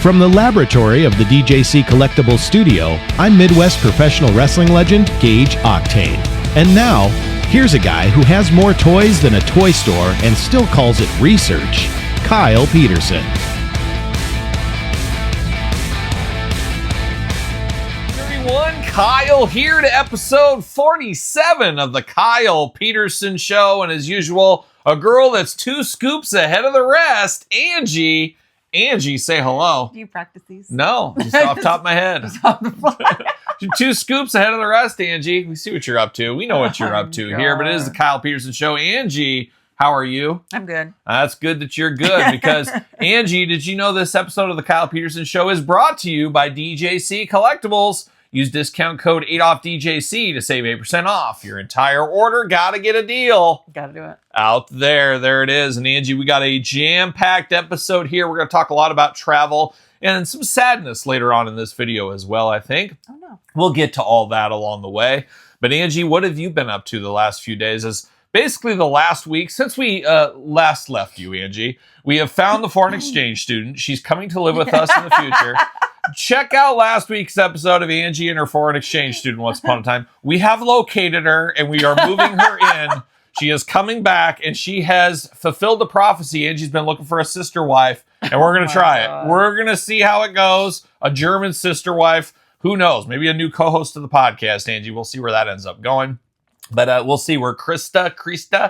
From the laboratory of the DJC Collectibles Studio, I'm Midwest professional wrestling legend Gage Octane. And now, here's a guy who has more toys than a toy store and still calls it research, Kyle Peterson. Kyle here to episode 47 of the Kyle Peterson Show. And as usual, a girl that's 2 scoops ahead of the rest, Angie. Angie, say hello. Do you practice these? No, just off the top of my head. 2 scoops ahead of the rest, Angie. We see what you're up to. We know what you're up to here, but it is the Kyle Peterson Show. Angie, how are you? I'm good. That's good that you're good because, Angie, did you know this episode of the Kyle Peterson Show is brought to you by DJC Collectibles? Use discount code 8OFFDJC to save 8% off your entire order. Gotta get a deal. Gotta do it. Out there. There it is. And Angie, we got a jam-packed episode here. We're going to talk a lot about travel and some sadness later on in this video as well, I think. Oh, no. We'll get to all that along the way. But Angie, what have you been up to the last few days? As basically the last week, since we last left you, Angie, we have found the foreign exchange student. She's coming to live with us in the future. Check out last week's episode of Angie and her foreign exchange student once upon a time. We have located her and we are moving her in. She is coming back and she has fulfilled the prophecy. Angie's been looking for a sister wife and we're going to try it. We're going to see how it goes. A German sister wife. Who knows? Maybe a new co-host of the podcast, Angie. We'll see where that ends up going. But we'll see where Kirsten. Oh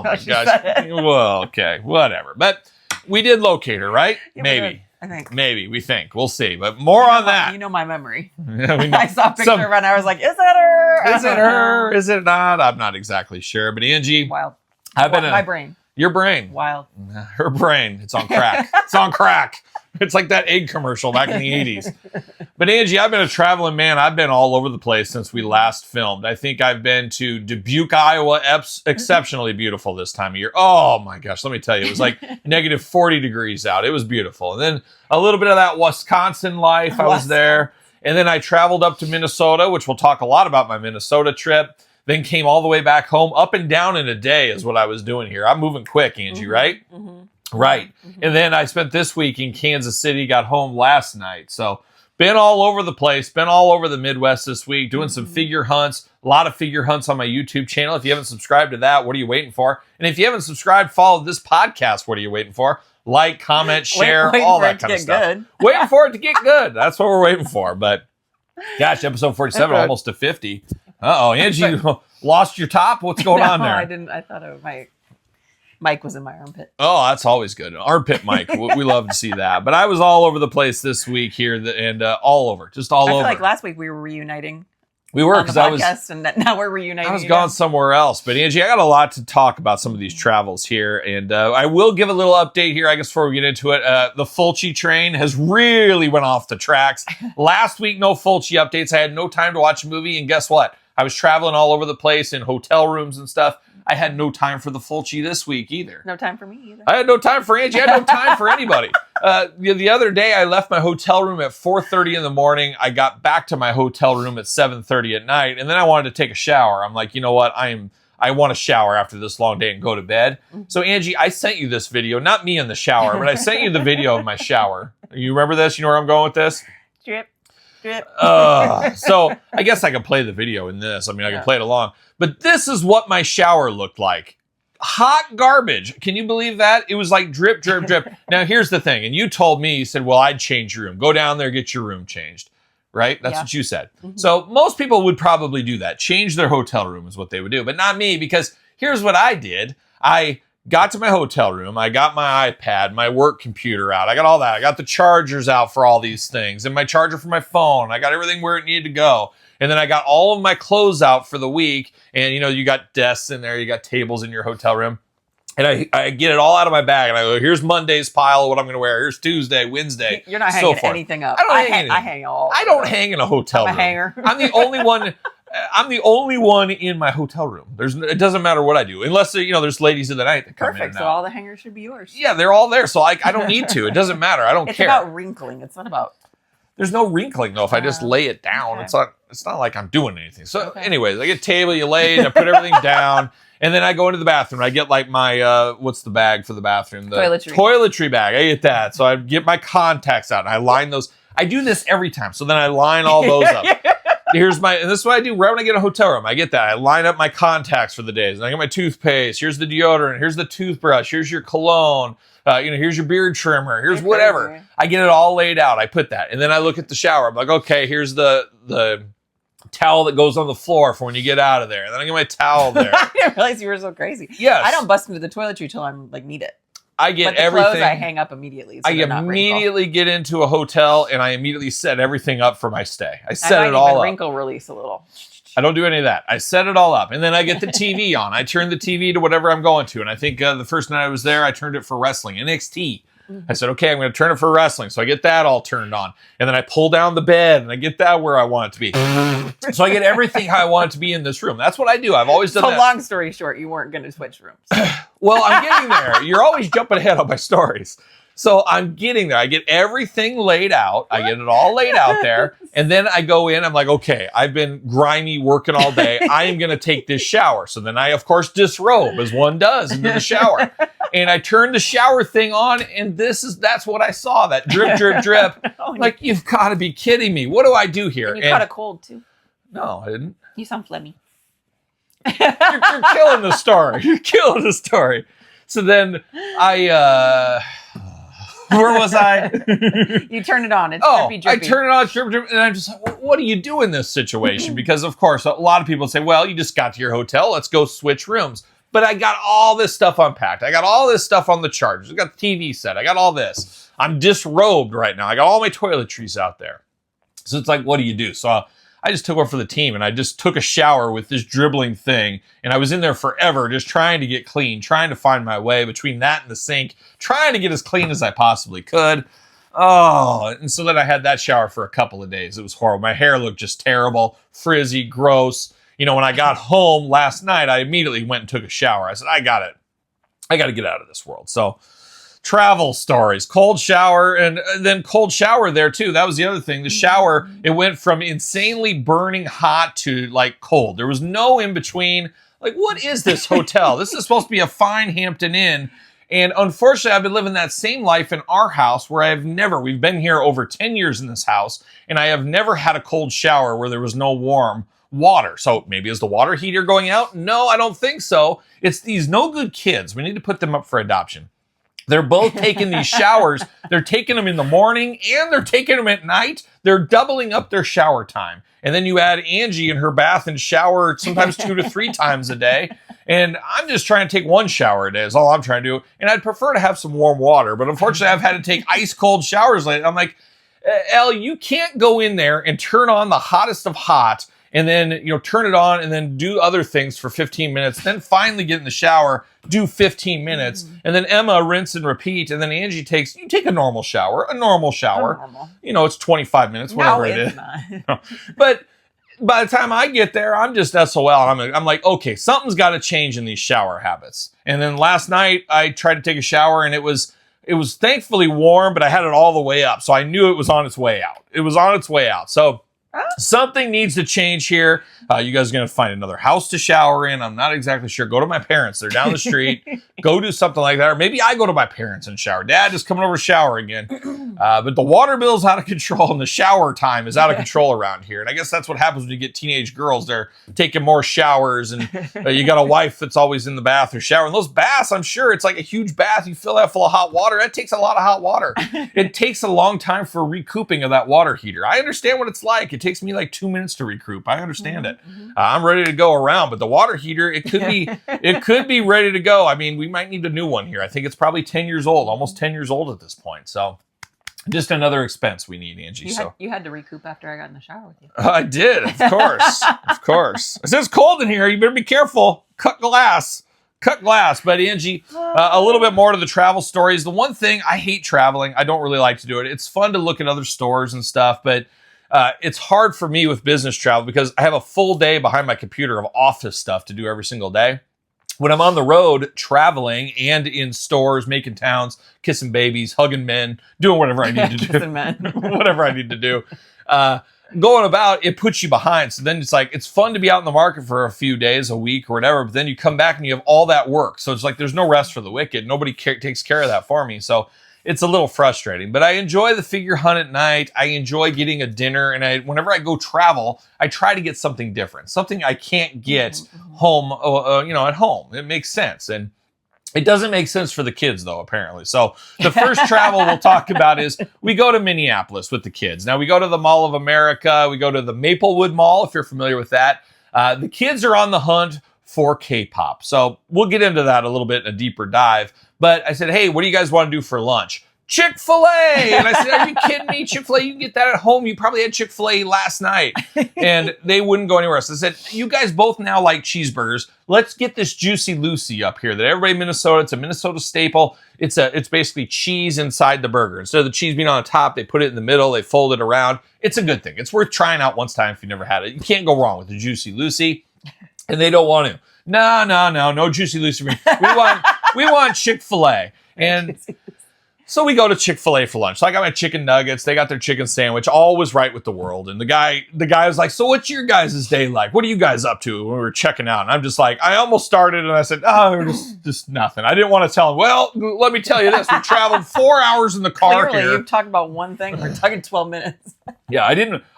my gosh. Well, okay, whatever. But we did locate her, right? Yeah, maybe. I think. Maybe, we think. We'll see. But more on that. You know my memory. Yeah, we know. I saw a picture of her and I was like, is that her? Is it her? Is it not? I'm not exactly sure. But Angie. Wild. My brain. Your brain. Wild. Her brain. It's on crack. It's on crack. It's like that egg commercial back in the 80s. But Angie, I've been a traveling man. I've been all over the place since we last filmed. I think I've been to Dubuque, Iowa, exceptionally beautiful this time of year. Oh my gosh, let me tell you, it was like negative 40 degrees out. It was beautiful. And then a little bit of that Wisconsin life. I was there. And then I traveled up to Minnesota, which we'll talk a lot about my Minnesota trip. Then came all the way back home. Up and down in a day is what I was doing here. I'm moving quick, Angie, right? Mm-hmm. Right. Mm-hmm. And then I spent this week in Kansas City, got home last night. So been all over the place, been all over the Midwest this week, doing some figure hunts, a lot of figure hunts on my YouTube channel. If you haven't subscribed to that, what are you waiting for? And if you haven't subscribed, follow this podcast. What are you waiting for? Like, comment, share, all that kind of stuff. Waiting for it to get good. That's what we're waiting for. But gosh, episode 47, almost to 50. Uh-oh, Angie, you lost your top? What's going on there? I didn't. I thought my mic was in my armpit. Oh, that's always good. An armpit mic. We love to see that. But I was all over the place this week here and all over. Just all over. I feel like last week we were reuniting. We were, because I was, and now we're reuniting. I was gone somewhere else. But Angie, I got a lot to talk about some of these travels here. And I will give a little update here, I guess, before we get into it. The Fulci train has really went off the tracks. Last week, no Fulci updates. I had no time to watch a movie. And guess what? I was traveling all over the place in hotel rooms and stuff. I had no time for the Fulci this week either. No time for me either. I had no time for Angie. I had no time for anybody. The other day, I left my hotel room at 4:30 in the morning. I got back to my hotel room at 7:30 at night, and then I wanted to take a shower. I'm like, you know what? I want to shower after this long day and go to bed. So Angie, I sent you this video, not me in the shower, but I sent you the video of my shower. You remember this? You know where I'm going with this? Drip. So I guess I could play the video in this. I mean, I can play it along. But this is what my shower looked like. Hot garbage. Can you believe that? It was like drip, drip, drip. Now, here's the thing. And you told me, you said, well, I'd change your room. Go down there, get your room changed. Right? That's what you said. Mm-hmm. So most people would probably do that. Change their hotel room is what they would do. But not me, because here's what I did. I got to my hotel room. I got my iPad, my work computer out. I got all that. I got the chargers out for all these things and my charger for my phone. I got everything where it needed to go. And then I got all of my clothes out for the week. And, you know, you got desks in there. You got tables in your hotel room. And I get it all out of my bag. And I go, here's Monday's pile of what I'm going to wear. Here's Tuesday, Wednesday. You're not hanging anything up. I hang all. I don't hang in a hotel room. I'm a hanger. I'm the only one. I'm the only one in my hotel room. It doesn't matter what I do, unless there's ladies of the night that come in. Perfect. So all the hangers should be yours. Yeah, they're all there. So I don't need to. It doesn't matter. I don't care. It's about wrinkling. It's not about. There's no wrinkling though if I just lay it down. Okay. It's not like I'm doing anything. So anyways, I get a table, you lay it, I put everything down, and then I go into the bathroom. I get like my what's the bag for the bathroom? The toiletry bag. I get that. So I get my contacts out and I line those. I do this every time. So then I line all those up. And this is what I do right when I get a hotel room. I get that. I line up my contacts for the days. And I get my toothpaste. Here's the deodorant. Here's the toothbrush. Here's your cologne. Here's your beard trimmer. Here's whatever. I get it all laid out. I put that. And then I look at the shower. I'm like, okay, here's the towel that goes on the floor for when you get out of there. And then I get my towel there. I didn't realize you were so crazy. Yes. I don't bust into the toiletry till I'm like need it. I get but the everything. Clothes I hang up immediately. So I immediately get into a hotel and I immediately set everything up for my stay. I set it all up. Wrinkle release a little. I don't do any of that. I set it all up. And then I get the TV on. I turn the TV to whatever I'm going to. And I think the first night I was there, I turned it for wrestling, NXT. I said, okay, I'm going to turn it for wrestling. So I get that all turned on. And then I pull down the bed and I get that where I want it to be. So I get everything how I want it to be in this room. That's what I do. I've always done that. So long story short, you weren't going to switch rooms. Well, I'm getting there. You're always jumping ahead on my stories. So I'm getting there. I get everything laid out. I get it all laid out there. And then I go in. I'm like, okay, I've been grimy working all day. I am going to take this shower. So then I, of course, disrobe as one does into the shower. And I turned the shower thing on. And that's what I saw. That drip, drip, drip. Like, you've got to be kidding me. What do I do here? And you caught a cold, too. No, I didn't. You sound phlegmy. You're killing the story. You're killing the story. So then where was I? You turn it on. It's drippy, drippy. I turn it on, drip, drip, and I'm just like, well, what do you do in this situation? Because, of course, a lot of people say, well, you just got to your hotel. Let's go switch rooms. But I got all this stuff unpacked. I got all this stuff on the chargers. I got the TV set. I got all this. I'm disrobed right now. I got all my toiletries out there. So it's like, what do you do? So I just took over for the team and I just took a shower with this dribbling thing. And I was in there forever just trying to get clean, trying to find my way between that and the sink, trying to get as clean as I possibly could. Oh, and so then I had that shower for a couple of days. It was horrible. My hair looked just terrible, frizzy, gross. You know, when I got home last night, I immediately went and took a shower. I said, I got it. I got to get out of this world. So travel stories, cold shower, and then cold shower there too. That was the other thing. The shower, it went from insanely burning hot to like cold. There was no in between. Like, what is this hotel? This is supposed to be a fine Hampton Inn. And unfortunately, I've been living that same life in our house where we've been here over 10 years in this house, and I have never had a cold shower where there was no warm water. So maybe is the water heater going out? No, I don't think so. It's these no good kids. We need to put them up for adoption. They're both taking these showers. They're taking them in the morning and they're taking them at night. They're doubling up their shower time. And then you add Angie in her bath and shower sometimes 2 to 3 times a day. And I'm just trying to take one shower a day is all I'm trying to do. And I'd prefer to have some warm water. But unfortunately, I've had to take ice cold showers lately. I'm like, Elle, you can't go in there and turn on the hottest of hot and then, turn it on and then do other things for 15 minutes, then finally get in the shower, do 15 minutes, and then Emma rinse and repeat, and then Angie you take a normal shower. It's 25 minutes, whatever it is. Not. But by the time I get there, I'm just SOL. I'm like, okay, something's got to change in these shower habits. And then last night, I tried to take a shower, and it was thankfully warm, but I had it all the way up, so I knew it was on its way out. It was on its way out, so something needs to change here. You guys are going to find another house to shower in. I'm not exactly sure. Go to my parents. They're down the street. Go do something like that. Or maybe I go to my parents and shower. Dad is coming over to shower again. But the water bill's out of control and the shower time is out of control around here. And I guess that's what happens when you get teenage girls. They're taking more showers and you got a wife that's always in the bath or shower. And those baths, I'm sure it's like a huge bath. You fill that full of hot water. That takes a lot of hot water. It takes a long time for recouping of that water heater. I understand what it's like. It takes me like 2 minutes to recoup. I understand it. I'm ready to go around, but the water heater, it could be ready to go. I mean, we might need a new one here. I think it's probably 10 years old, almost 10 years old at this point. So just another expense we need, Angie. You had to recoup after I got in the shower with you. I did, of course. Of course. It says cold in here. You better be careful. Cut glass. But Angie, a little bit more to the travel stories. The one thing, I hate traveling. I don't really like to do it. It's fun to look at other stores and stuff, but it's hard for me with business travel because I have a full day behind my computer of office stuff to do every single day. when I'm on the road traveling and in stores, making towns, kissing babies, hugging men, doing whatever I need to do. Kissing men. Whatever I need to do. Going about, it puts you behind. So then it's like, it's fun to be out in the market for a few days, a week or whatever, but then you come back and you have all that work. So it's like, there's no rest for the wicked. Nobody takes care of that for me. So it's a little frustrating, but I enjoy the figure hunt at night. I enjoy getting a dinner. And whenever I go travel, I try to get something different, something I can't get home, at home. It makes sense. And it doesn't make sense for the kids, though, apparently. So the first travel we'll talk about is we go to Minneapolis with the kids. Now, we go to the Mall of America. We go to the Maplewood Mall, if you're familiar with that. The kids are on the hunt for K-pop. So we'll get into that a little bit in a deeper dive. But I said, hey, what do you guys want to do for lunch? Chick-fil-A! And I said, are you kidding me? Chick-fil-A, you can get that at home. You probably had Chick-fil-A last night. And they wouldn't go anywhere else. I said, you guys both now like cheeseburgers. Let's get this Juicy Lucy up here that everybody in Minnesota, it's a Minnesota staple. It's basically cheese inside the burger. Instead of the cheese being on the top, they put it in the middle, they fold it around. It's a good thing. It's worth trying out once time if you've never had it. You can't go wrong with the Juicy Lucy. And they don't want to. No Juicy Lucy. We want Chick-fil-A. And so we go to Chick-fil-A for lunch. So I got my chicken nuggets. They got their chicken sandwich. All was right with the world. And the guy was like, so what's your guys' day like? What are you guys up to when we were checking out? And I'm just like, I almost started and I said, just nothing. I didn't want to tell him, well, let me tell you this. We traveled 4 hours in the car Clearly, here. you've talked about one thing. We're talking 12 minutes. Yeah,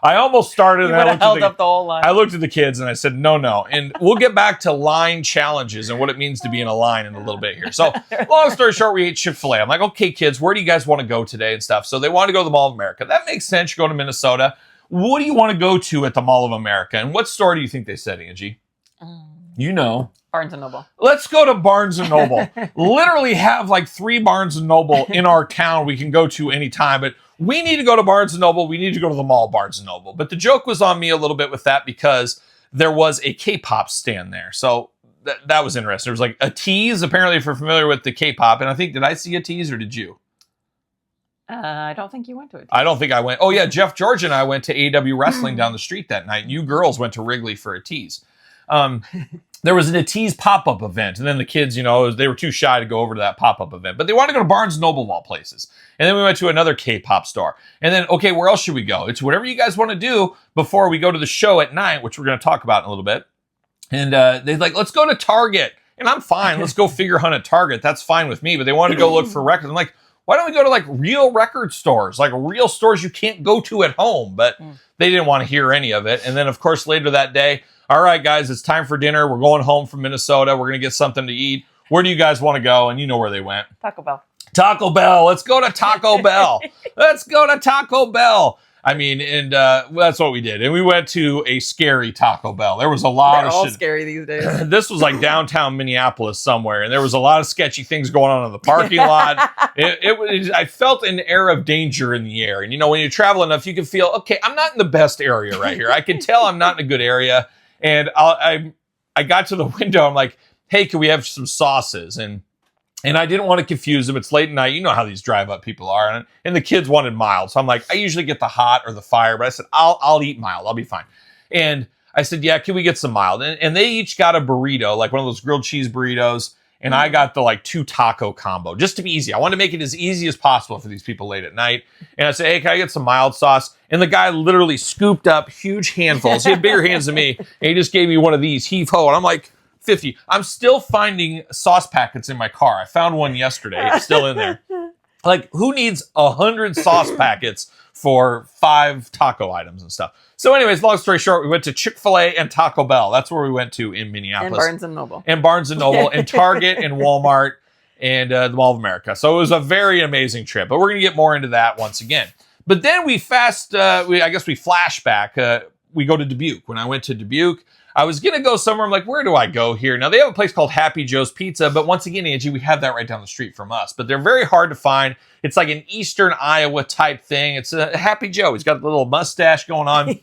I almost started. You and would have held up the whole line. I looked at the kids and I said, no. And we'll get back to line challenges and what it means to be in a line in a little bit here. So long story short, we ate Chick-fil-A. I'm like, okay, kids, where do you guys want to go today and stuff? So they want to go to the Mall of America. That makes sense. You're going to Minnesota. What do you want to go to at the Mall of America? And what store do you think they said, Angie? You know. Barnes & Noble. Let's go to Barnes & Noble. Literally have like 3 Barnes & Noble in our town we can go to anytime. But we need to go to Barnes & Noble. We need to go to the mall, Barnes & Noble. But the joke was on me a little bit with that because there was a K-pop stand there. So that was interesting. There was like a tease, apparently, if you're familiar with the K-pop. And I think, did I see a tease or did you? I don't think you went to it. I don't think I went. Oh, yeah. Jeff George and I went to AW Wrestling down the street that night. You girls went to Wrigley for a tease. There was a tease pop-up event. And then the kids, they were too shy to go over to that pop-up event. But they wanted to go to Barnes & Noble of all places. And then we went to another K-pop store. And then, okay, where else should we go? It's whatever you guys want to do before we go to the show at night, which we're going to talk about in a little bit. And they're like, let's go to Target. And I'm fine. Let's go figure hunt at Target. That's fine with me. But they wanted to go look for records. I'm like, why don't we go to like real record stores, like real stores you can't go to at home? But they didn't want to hear any of it. And then, of course, later that day, all right, guys, it's time for dinner. We're going home from Minnesota. We're going to get something to eat. Where do you guys want to go? And you know where they went. Taco Bell. Taco Bell. Let's go to Taco Bell. Let's go to Taco Bell. I mean, and that's what we did. And we went to a scary Taco Bell. There was a lot They're of all shit. scary these days. This was like downtown Minneapolis somewhere, and there was a lot of sketchy things going on in the parking lot. I felt an air of danger in the air. And, when you travel enough, you can feel, okay, I'm not in the best area right here. I can tell I'm not in a good area. And I got to the window. I'm like, hey, can we have some sauces? And I didn't want to confuse them. It's late at night. You know how these drive-up people are. And the kids wanted mild. So I'm like, I usually get the hot or the fire. But I said, I'll eat mild. I'll be fine. And I said, yeah, can we get some mild? And they each got a burrito, like one of those grilled cheese burritos. And I got the 2 taco combo just to be easy. I wanted to make it as easy as possible for these people late at night. And I said, hey, can I get some mild sauce? And the guy literally scooped up huge handfuls. He had bigger hands than me. And he just gave me one of these, heave-ho. And I'm like, 50. I'm still finding sauce packets in my car. I found one yesterday. It's still in there. Like, who needs 100 sauce packets for 5 taco items and stuff? So anyways, long story short, we went to Chick-fil-A and Taco Bell. That's where we went to in Minneapolis. And Barnes & Noble. And Barnes & Noble and Target and Walmart and the Mall of America. So it was a very amazing trip. But we're going to get more into that once again. But then we flash back. We go to Dubuque. When I went to Dubuque, I was going to go somewhere. I'm like, where do I go here? Now, they have a place called Happy Joe's Pizza. But once again, Angie, we have that right down the street from us. But they're very hard to find. It's like an Eastern Iowa type thing. It's a Happy Joe. He's got a little mustache going on.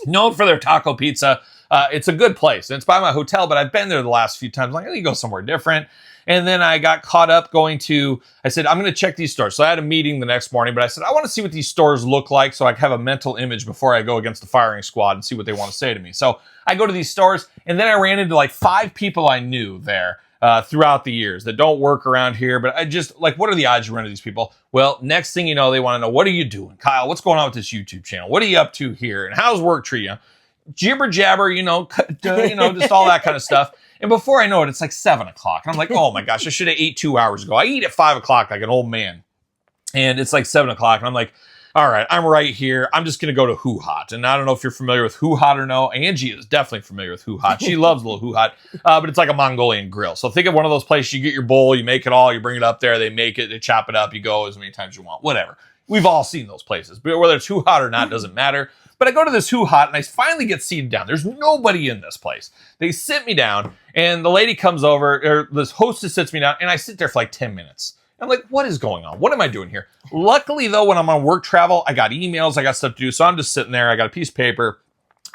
Known for their taco pizza. It's a good place. And it's by my hotel, but I've been there the last few times. I'm like, I need to go somewhere different. And then I got caught up I said, I'm going to check these stores. So I had a meeting the next morning, but I said, I want to see what these stores look like so I have a mental image before I go against the firing squad and see what they want to say to me. So I go to these stores, and then I ran into 5 people I knew there. throughout the years that don't work around here. But I just like, what are the odds you run into these people? Well, next thing you know, they want to know, what are you doing? Kyle, what's going on with this YouTube channel? What are you up to here? And how's work treating you? Jibber jabber, just all that kind of stuff. And before I know it, it's like 7 o'clock. And I'm like, oh my gosh, I should have ate 2 hours ago. I eat at 5 o'clock like an old man. And it's like 7 o'clock. And I'm like, all right, I'm right here. I'm just going to go to Who Hot. And I don't know if you're familiar with Who Hot or no. Angie is definitely familiar with Who Hot. She loves a little Who Hot, but it's like a Mongolian grill. So think of one of those places, you get your bowl, you make it all, you bring it up there, they make it, they chop it up, you go as many times as you want, whatever. We've all seen those places, but whether it's Who Hot or not, doesn't matter. But I go to this Who Hot and I finally get seated down. There's nobody in this place. They sit me down and the lady comes over, or this hostess sits me down, and I sit there for like 10 minutes. I'm like, what is going on? What am I doing here? Luckily, though, when I'm on work travel, I got emails, I got stuff to do. So I'm just sitting there. I got a piece of paper.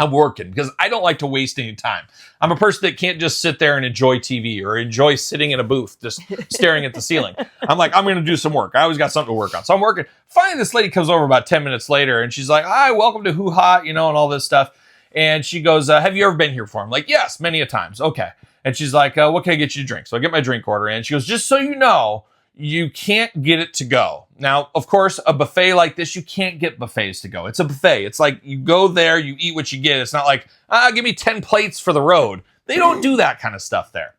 I'm working because I don't like to waste any time. I'm a person that can't just sit there and enjoy TV or enjoy sitting in a booth just staring at the ceiling. I'm like, I'm going to do some work. I always got something to work on. So I'm working. Finally, this lady comes over about 10 minutes later and she's like, hi, welcome to Who Hot, and all this stuff. And she goes, have you ever been here before? I'm like, yes, many a times. Okay. And she's like, what can I get you to drink? So I get my drink order in. She goes, just so you know, you can't get it to go. Now, of course, a buffet like this, you can't get buffets to go. It's a buffet. It's like you go there, you eat what you get. It's not like, give me 10 plates for the road. They don't do that kind of stuff there.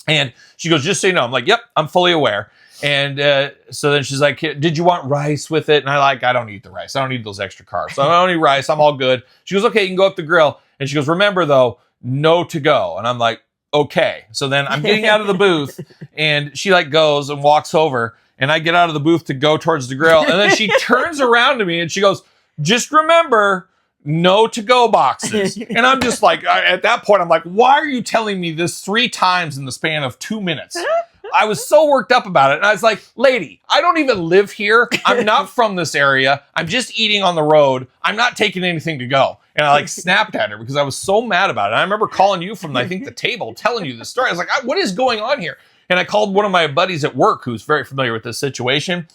And she goes, just so you know. I'm like, yep, I'm fully aware. And so then she's like, did you want rice with it? And I don't eat the rice. I don't need those extra carbs. So I don't need rice. I'm all good. She goes, okay, you can go up the grill. And she goes, remember though, no to go. And I'm like, okay. So then I'm getting out of the booth and she like goes and walks over and I get out of the booth to go towards the grill. And then she turns around to me and she goes, just remember, no to go boxes. And I'm just like, at that point, I'm like, why are you telling me this 3 times in the span of 2 minutes? I was so worked up about it. And I was like, lady, I don't even live here. I'm not from this area. I'm just eating on the road. I'm not taking anything to go. And I like snapped at her because I was so mad about it. And I remember calling you from, I think, the table, telling you the story. I was like, what is going on here? And I called one of my buddies at work who's very familiar with this situation.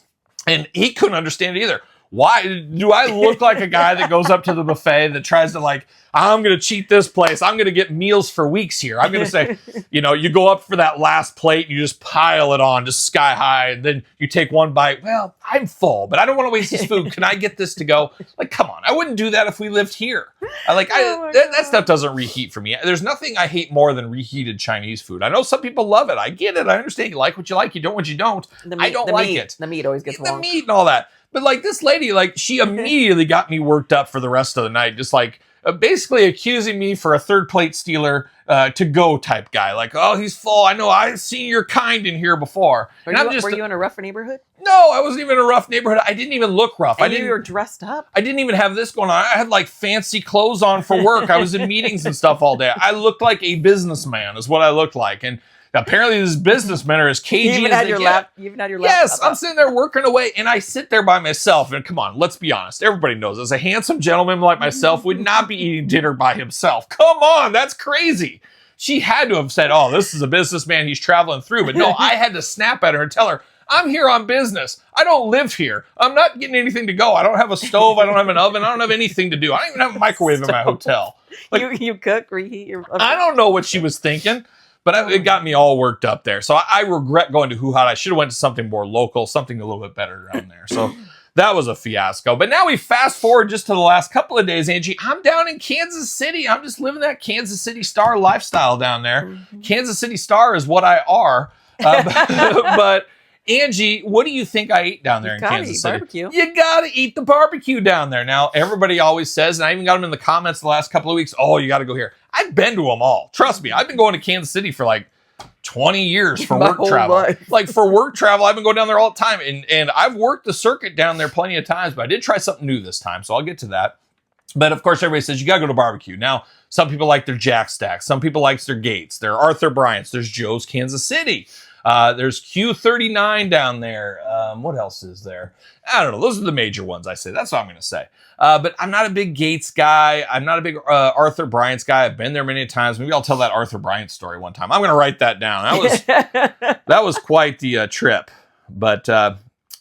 And he couldn't understand it either. Why do I look like a guy that goes up to the buffet that tries to like, I'm going to cheat this place. I'm going to get meals for weeks here. I'm going to say, you go up for that last plate and you just pile it on just sky high. And then you take one bite. Well, I'm full, but I don't want to waste this food. Can I get this to go? Like, come on. I wouldn't do that if we lived here. That stuff doesn't reheat for me. There's nothing I hate more than reheated Chinese food. I know some people love it. I get it. I understand. You like what you like. You don't what you don't. I don't like it. The meat always gets warm. The meat and all that. But like this lady, like she immediately got me worked up for the rest of the night. Just like basically accusing me for a third plate stealer to go type guy. Like, oh, he's full. I know I've seen your kind in here before. Were you in a rough neighborhood? No, I wasn't even in a rough neighborhood. I didn't even look rough. And you were dressed up? I didn't even have this going on. I had like fancy clothes on for work. I was in meetings and stuff all day. I looked like a businessman is what I looked like. And apparently these businessmen are as cagey as they get. You even had your laptop. Yes, I'm sitting there working away, and I sit there by myself. And come on, let's be honest. Everybody knows this. A handsome gentleman like myself would not be eating dinner by himself. Come on, that's crazy. She had to have said, oh, this is a businessman he's traveling through. But no, I had to snap at her and tell her, I'm here on business. I don't live here. I'm not getting anything to go. I don't have a stove. I don't have an oven. I don't have anything to do. I don't even have a microwave in my hotel. Like, you cook, reheat your... I don't know what she was thinking. But it got me all worked up there. So I regret going to Who Hot. I should have went to something more local, something a little bit better down there. So that was a fiasco. But now we fast forward just to the last couple of days, Angie. I'm down in Kansas City. I'm just living that Kansas City Star lifestyle down there. Mm-hmm. Kansas City Star is what I are. But Angie, what do you think I ate down there in Kansas City? Barbecue. You got to eat the barbecue down there. Now, everybody always says, and I even got them in the comments the last couple of weeks, oh, you got to go here. I've been to them all. Trust me. I've been going to Kansas City for like 20 years for work travel. Life. Like for work travel, I've been going down there all the time. And I've worked the circuit down there plenty of times, but I did try something new this time. So I'll get to that. But of course, everybody says you got to go to barbecue. Now, some people like their Jack Stacks. Some people like their Gates. There are Arthur Bryant's. There's Joe's Kansas City. There's Q39 down there. What else is there? I don't know. Those are the major ones I say. That's what I'm going to say. But I'm not a big Gates guy. I'm not a big Arthur Bryant's guy. I've been there many times. Maybe I'll tell that Arthur Bryant story one time. I'm going to write that down. That was quite the trip. But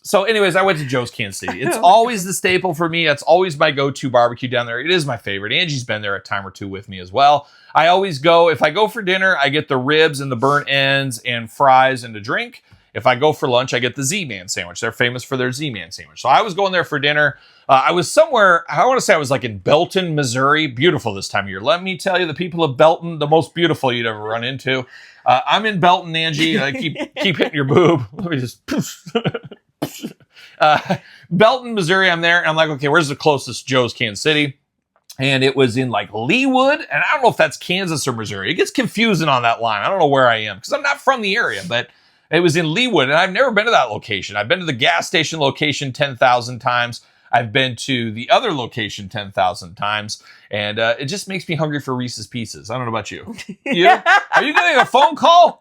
So anyways, I went to Joe's Kansas City. It's always the staple for me. It's always my go-to barbecue down there. It is my favorite. Angie's been there a time or two with me as well. I always go, if I go for dinner, I get the ribs and the burnt ends and fries and a drink. If I go for lunch, I get the Z-Man sandwich. They're famous for their Z-Man sandwich. So I was going there for dinner. I was somewhere, I want to say I was like in Belton, Missouri. Beautiful this time of year. Let me tell you, the people of Belton, the most beautiful you'd ever run into. I'm in Belton, Angie. I keep hitting your boob. Let me just... Belton, Missouri, I'm there. And I'm like, okay, where's the closest Joe's Kansas City? And it was in like Leawood. And I don't know if that's Kansas or Missouri. It gets confusing on that line. I don't know where I am because I'm not from the area, but it was in Leawood. And I've never been to that location. I've been to the gas station location 10,000 times. I've been to the other location 10,000 times, and it just makes me hungry for Reese's Pieces. I don't know about you. You? Are you getting a phone call?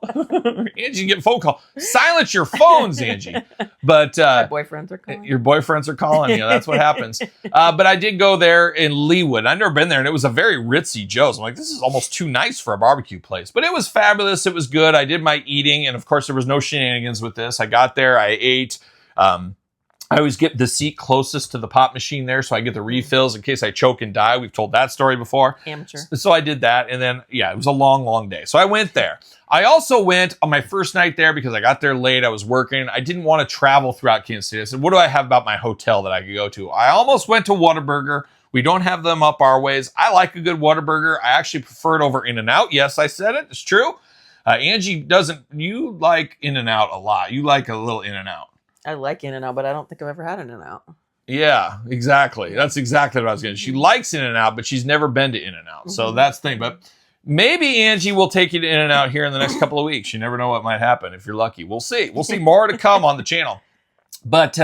Angie, you get a phone call. Silence your phones, Angie. But My boyfriends are calling. your boyfriends are calling you. That's what happens. But I did go there in Leawood. I've never been there, and it was a very ritzy Joe's. I'm like, this is almost too nice for a barbecue place. But it was fabulous. It was good. I did my eating, and of course, there was no shenanigans with this. I got there. I ate. I always get the seat closest to the pop machine there so I get the refills in case I choke and die. We've told that story before. Amateur. So I did that. And then, yeah, it was a long, long day. So I went there. I also went on my first night there because I got there late. I was working. I didn't want to travel throughout Kansas City. I said, what do I have about my hotel that I could go to? I almost went to Whataburger. We don't have them up our ways. I like a good Whataburger. I actually prefer it over In-N-Out. Yes, I said it. It's true. Angie doesn't. You like In-N-Out a lot. You like a little In-N-Out. I like In-N-Out, but I don't think I've ever had an In-N-Out. Yeah, exactly. That's exactly what I was getting. She likes In-N-Out, but she's never been to In-N-Out. So that's the thing. But maybe Angie will take you to In-N-Out here in the next couple of weeks. You never know what might happen if you're lucky. We'll see. We'll see more to come on the channel. But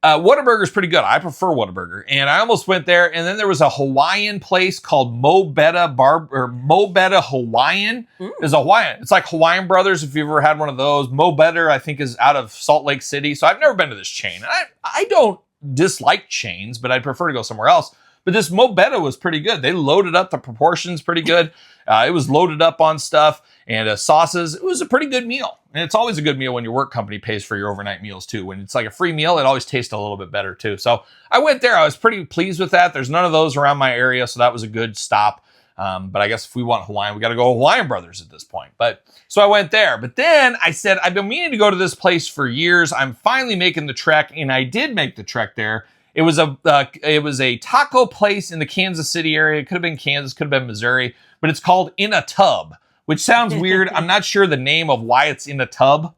Whataburger is pretty good. I prefer Whataburger. And I almost went there. And then there was a Hawaiian place called Mo Betta Hawaiian. It's a Hawaiian. It's like Hawaiian Brothers, if you've ever had one of those. Mo Betta, I think, is out of Salt Lake City. So I've never been to this chain. I don't dislike chains, but I'd prefer to go somewhere else. But this Mo Betta was pretty good. They loaded up the proportions pretty good. It was loaded up on stuff and sauces. It was a pretty good meal. And it's always a good meal when your work company pays for your overnight meals too. When it's like a free meal, it always tastes a little bit better too. So I went there. I was pretty pleased with that. There's none of those around my area, so that was a good stop. But I guess if we want Hawaiian, we got to go Hawaiian Brothers at this point. But so I went there. But then I said, I've been meaning to go to this place for years. I'm finally making the trek, and I did make the trek there. It was a taco place in the Kansas City area. It could have been Kansas, could have been Missouri, but it's called In a Tub, which sounds weird. I'm not sure the name of why it's in a tub.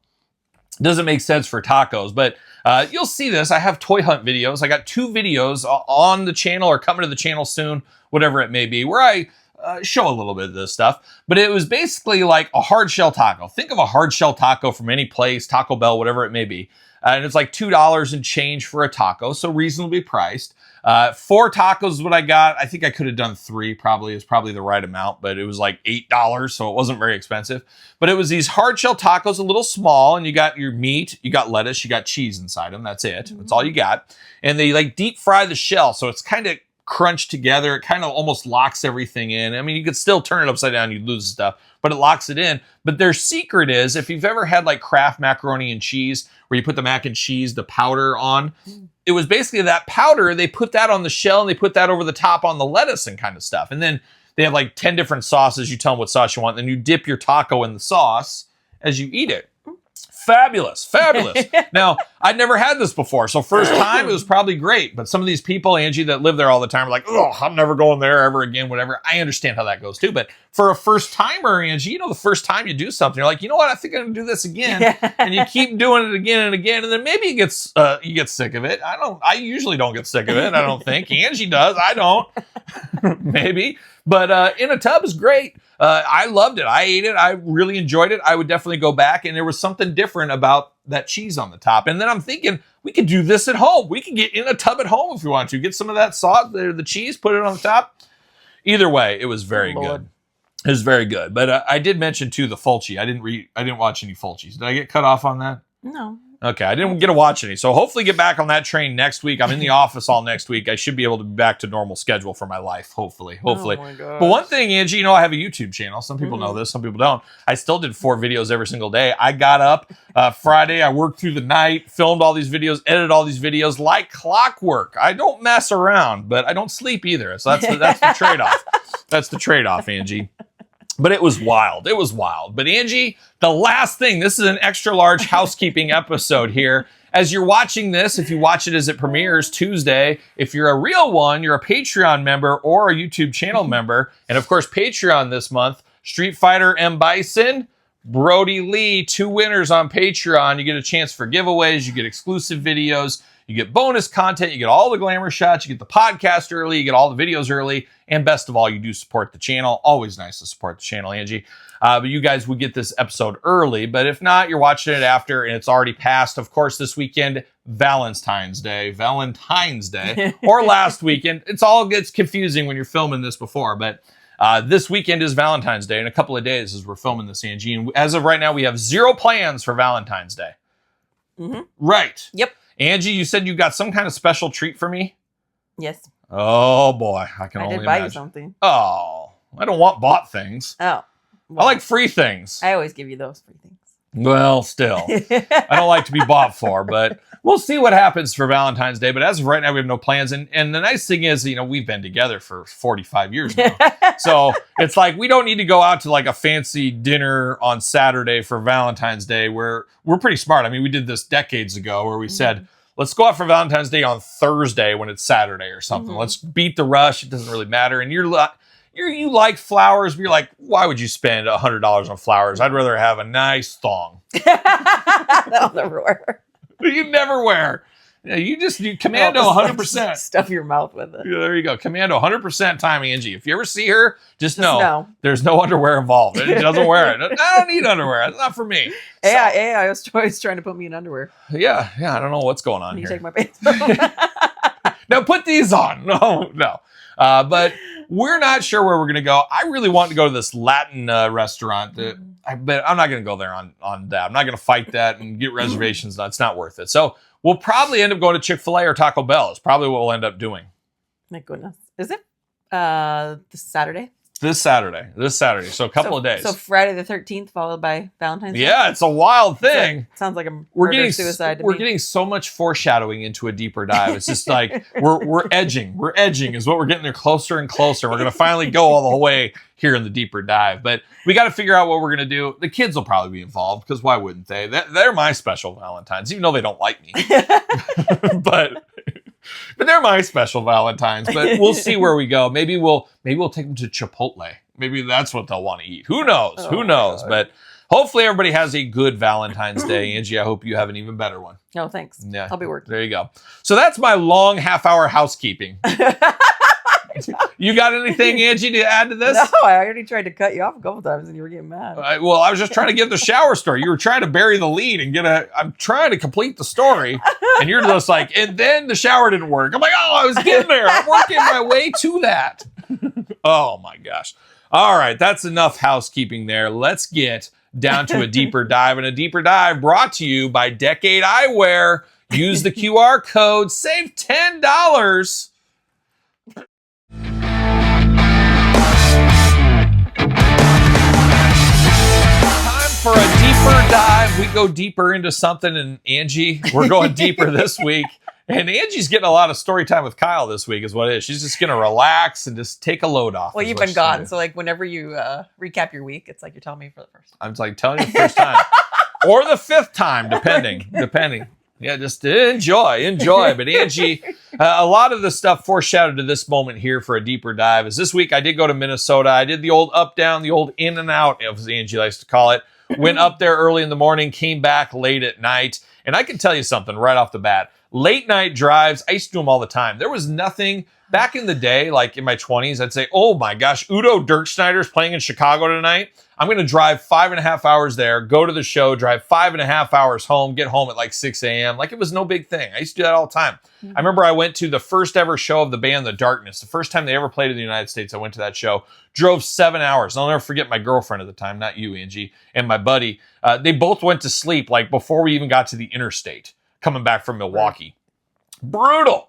It doesn't make sense for tacos, but you'll see this. I have toy hunt videos. I got 2 videos on the channel or coming to the channel soon, whatever it may be, where I show a little bit of this stuff. But it was basically like a hard shell taco. Think of a hard shell taco from any place, Taco Bell, whatever it may be. And it's like $2 and change for a taco, so reasonably priced. 4 tacos is what I got. I think I could have done 3 probably. It's probably the right amount, but it was like $8, so it wasn't very expensive. But it was these hard shell tacos, a little small, and you got your meat, you got lettuce, you got cheese inside them. That's it. That's all you got. And they like deep fry the shell, so it's kind of crunched together. It kind of almost locks everything in. I mean, you could still turn it upside down, you'd lose the stuff, but it locks it in. But their secret is, if you've ever had like Kraft macaroni and cheese, where you put the mac and cheese, the powder on, it was basically that powder. They put that on the shell and they put that over the top on the lettuce and kind of stuff. And then they have like 10 different sauces. You tell them what sauce you want. Then you dip your taco in the sauce as you eat it. Fabulous. Now, I'd never had this before. So first time, it was probably great. But some of these people, Angie, that live there all the time are like, oh, I'm never going there ever again, whatever. I understand how that goes too. But for a first timer, Angie, you know, the first time you do something, you're like, you know what? I think I'm going to do this again. And you keep doing it again and again. And then maybe you get sick of it. I usually don't get sick of it. I don't think. Angie does. I don't. Maybe. But In a Tub is great. I loved it. I ate it. I really enjoyed it. I would definitely go back. And there was something different about that cheese on the top. And then I'm thinking, we could do this at home. We could get In a Tub at home if we want to. Get some of that sauce, the cheese, put it on the top. Either way, it was very good. It was very good. But I did mention too the Fulci. I didn't watch any Fulcis. Did I get cut off on that? No. Okay, I didn't get to watch any. So hopefully get back on that train next week. I'm in the office all next week. I should be able to be back to normal schedule for my life, hopefully. Oh my gosh. But one thing, Angie, I have a YouTube channel. Some people know this, some people don't. I still did 4 videos every single day. I got up Friday, I worked through the night, filmed all these videos, edited all these videos like clockwork. I don't mess around, but I don't sleep either. So that's the trade-off. That's the trade-off, Angie. But it was wild. It was wild. But Angie, the last thing, this is an extra large housekeeping episode here. As you're watching this, if you watch it as it premieres Tuesday, if you're a real one, you're a Patreon member or a YouTube channel member. And of course, Patreon this month, Street Fighter M. Bison, Brody Lee, 2 winners on Patreon. You get a chance for giveaways. You get exclusive videos. You get bonus content. You get all the glamour shots. You get the podcast early. You get all the videos early. And best of all, you do support the channel. Always nice to support the channel, Angie. But you guys would get this episode early. But if not, you're watching it after and it's already passed. Of course, this weekend, Valentine's Day, or last weekend. It gets confusing when you're filming this before. But this weekend is Valentine's Day in a couple of days as we're filming this, Angie. And as of right now, we have 0 plans for Valentine's Day. Mm-hmm. Right. Yep. Angie, you said you got some kind of special treat for me? Yes. Oh, boy. I can only did buy imagine. you something. Oh, I don't want bought things. Oh. I like free things. I always give you those free things. Well, still. I don't like to be bought for, but we'll see what happens for Valentine's Day. But as of right now, we have no plans. And the nice thing is, we've been together for 45 years now. So it's like we don't need to go out to like a fancy dinner on Saturday for Valentine's Day where we're pretty smart. I mean, we did this decades ago where we said, let's go out for Valentine's Day on Thursday when it's Saturday or something. Let's beat the rush. It doesn't really matter. And you like flowers, but you're like, why would you spend $100 on flowers? I'd rather have a nice thong. That'll never wear. You never wear. Yeah, you commando 100%. Stuff your mouth with it. Yeah, there you go. Commando 100% time, Angie. If you ever see her, just know there's no underwear involved. It doesn't wear it. I don't need underwear. It's not for me. I was always trying to put me in underwear. Yeah. I don't know what's going on You here. take my pants off. Now put these on. No. But we're not sure where we're going to go. I really want to go to this Latin restaurant. But I'm not going to go there on that. I'm not going to fight that and get reservations. It's not worth it. So we'll probably end up going to Chick-fil-A or Taco Bell. It's probably what we'll end up doing. My goodness. Is it this Saturday? This Saturday. So a couple of days. So Friday the 13th followed by Valentine's Day? Yeah, it's a wild thing. Sounds like a murder-suicide to me. We're getting so much foreshadowing into a deeper dive. It's just like we're edging. We're edging is what we're getting there closer and closer. We're going to finally go all the way here in the deeper dive. But we got to figure out what we're going to do. The kids will probably be involved because why wouldn't they? They're my special Valentines, even though they don't like me. But they're my special Valentines. But we'll see where we go. Maybe we'll take them to Chipotle. Maybe that's what they'll want to eat. Who knows? Oh, Who knows? But hopefully everybody has a good Valentine's Day. Angie, I hope you have an even better one. No, thanks. Yeah. I'll be working. There you go. So that's my long half-hour housekeeping. You got anything, Angie, to add to this? No, I already tried to cut you off a couple times and you were getting mad. I was just trying to get the shower story. You were trying to bury the lead and I'm trying to complete the story. And you're just like, and then the shower didn't work. I'm like, I was getting there. I'm working my way to that. Oh my gosh. All right. That's enough housekeeping there. Let's get down to a deeper dive, and a deeper dive brought to you by Decade Eyewear. Use the QR code, save $10. For a deeper dive, we go deeper into something, and Angie, we're going deeper this week. And Angie's getting a lot of story time with Kyle this week is what it is. She's just going to relax and just take a load off. Well, you've been gone. So like whenever you recap your week, it's like you're telling me for the first time. I'm like telling you the first time. Or the fifth time, depending. Yeah, just enjoy. But Angie, a lot of the stuff foreshadowed to this moment here for a deeper dive is this week I did go to Minnesota. I did the old up, down, the old in and out, as Angie likes to call it. Went up there early in the morning, came back late at night. And I can tell you something right off the bat. Late night drives, I used to do them all the time. There was nothing back in the day, like in my 20s, I'd say, oh my gosh, Udo Dirkschneider's playing in Chicago tonight. I'm going to drive 5.5 hours there, go to the show, drive 5.5 hours home, get home at like 6 a.m. Like it was no big thing. I used to do that all the time. I remember I went to the first ever show of the band The Darkness. The first time they ever played in the United States, I went to that show, drove 7 hours. I'll never forget my girlfriend at the time, not you, Angie, and my buddy. They both went to sleep like before we even got to the interstate coming back from Milwaukee. Brutal.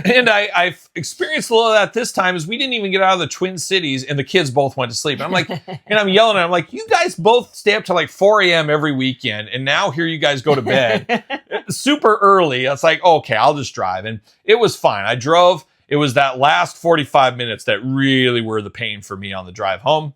And I've experienced a little of that this time is we didn't even get out of the Twin Cities and the kids both went to sleep. And I'm like, and I'm yelling at them, I'm like, you guys both stay up till like 4 a.m. every weekend. And now here you guys go to bed super early. It's like, okay, I'll just drive. And it was fine. I drove. It was that last 45 minutes that really were the pain for me on the drive home.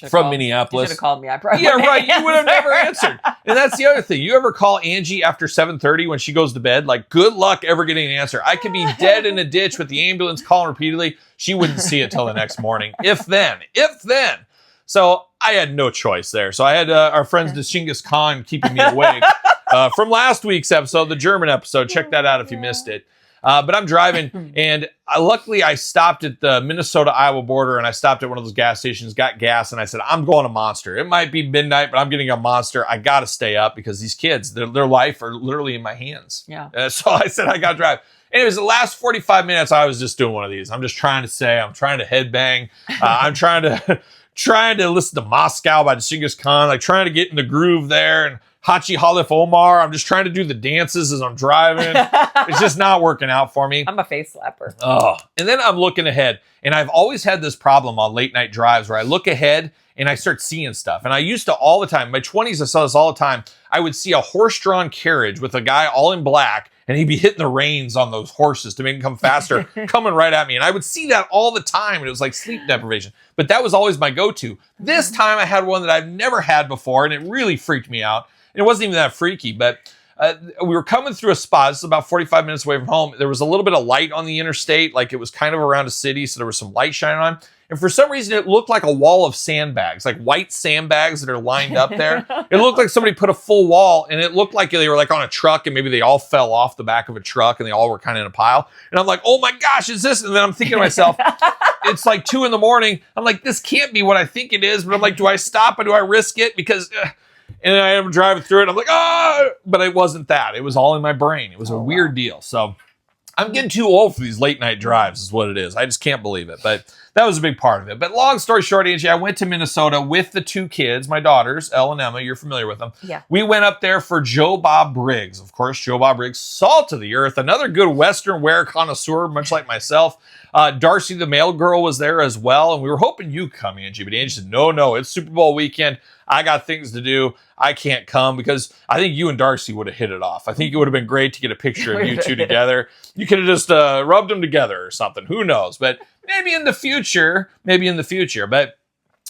From Minneapolis. You should have called me. I probably Yeah, right. You would have never answered. And that's the other thing. You ever call Angie after 7:30 when she goes to bed? Like, good luck ever getting an answer. I could be dead in a ditch with the ambulance calling repeatedly. She wouldn't see it till the next morning. If then. So I had no choice there. So I had our friends the Genghis Khan keeping me awake from last week's episode, the German episode. Check that out if you missed it. But I'm driving, and luckily I stopped at the Minnesota-Iowa border, and I stopped at one of those gas stations, got gas, and I said, I'm going to Monster. It might be midnight, but I'm getting a Monster. I got to stay up because these kids, their life are literally in my hands. Yeah. So I said, I got to drive. Anyways, the last 45 minutes, I was just doing one of these. I'm just trying to say, I'm trying to headbang. I'm trying to listen to Moscow by the Genghis Khan, like trying to get in the groove there, and Hachi Halif Omar. I'm just trying to do the dances as I'm driving. It's just not working out for me. I'm a face slapper. Oh, and then I'm looking ahead. And I've always had this problem on late night drives where I look ahead and I start seeing stuff. And I used to all the time, in my 20s, I saw this all the time. I would see a horse-drawn carriage with a guy all in black, and he'd be hitting the reins on those horses to make them come faster, coming right at me. And I would see that all the time, and it was like sleep deprivation. But that was always my go-to. This time I had one that I've never had before, and it really freaked me out. And it wasn't even that freaky, but we were coming through a spot. This is about 45 minutes away from home. There was a little bit of light on the interstate, like it was kind of around a city, so there was some light shining on. And for some reason, it looked like a wall of sandbags, like white sandbags that are lined up there. It looked like somebody put a full wall, and it looked like they were like on a truck, and maybe they all fell off the back of a truck, and they all were kind of in a pile. And I'm like, oh my gosh, is this? And then I'm thinking to myself, it's like 2 a.m. I'm like, this can't be what I think it is. But I'm like, do I stop or do I risk it? Because... and I am driving through it. I'm like, but it wasn't that. It was all in my brain. It was a weird deal. So I'm getting too old for these late night drives is what it is. I just can't believe it. But that was a big part of it. But long story short, Angie, I went to Minnesota with the 2 kids, my daughters, Elle and Emma. You're familiar with them. Yeah. We went up there for Joe Bob Briggs. Of course, Joe Bob Briggs, salt of the earth, another good Western wear connoisseur, much like myself. Darcy, the mail girl, was there as well. And we were hoping you come, Angie. But Angie said, no, it's Super Bowl weekend. I got things to do. I can't come because I think you and Darcy would have hit it off. I think it would have been great to get a picture of you two together. You could have just rubbed them together or something. Who knows? But maybe in the future. But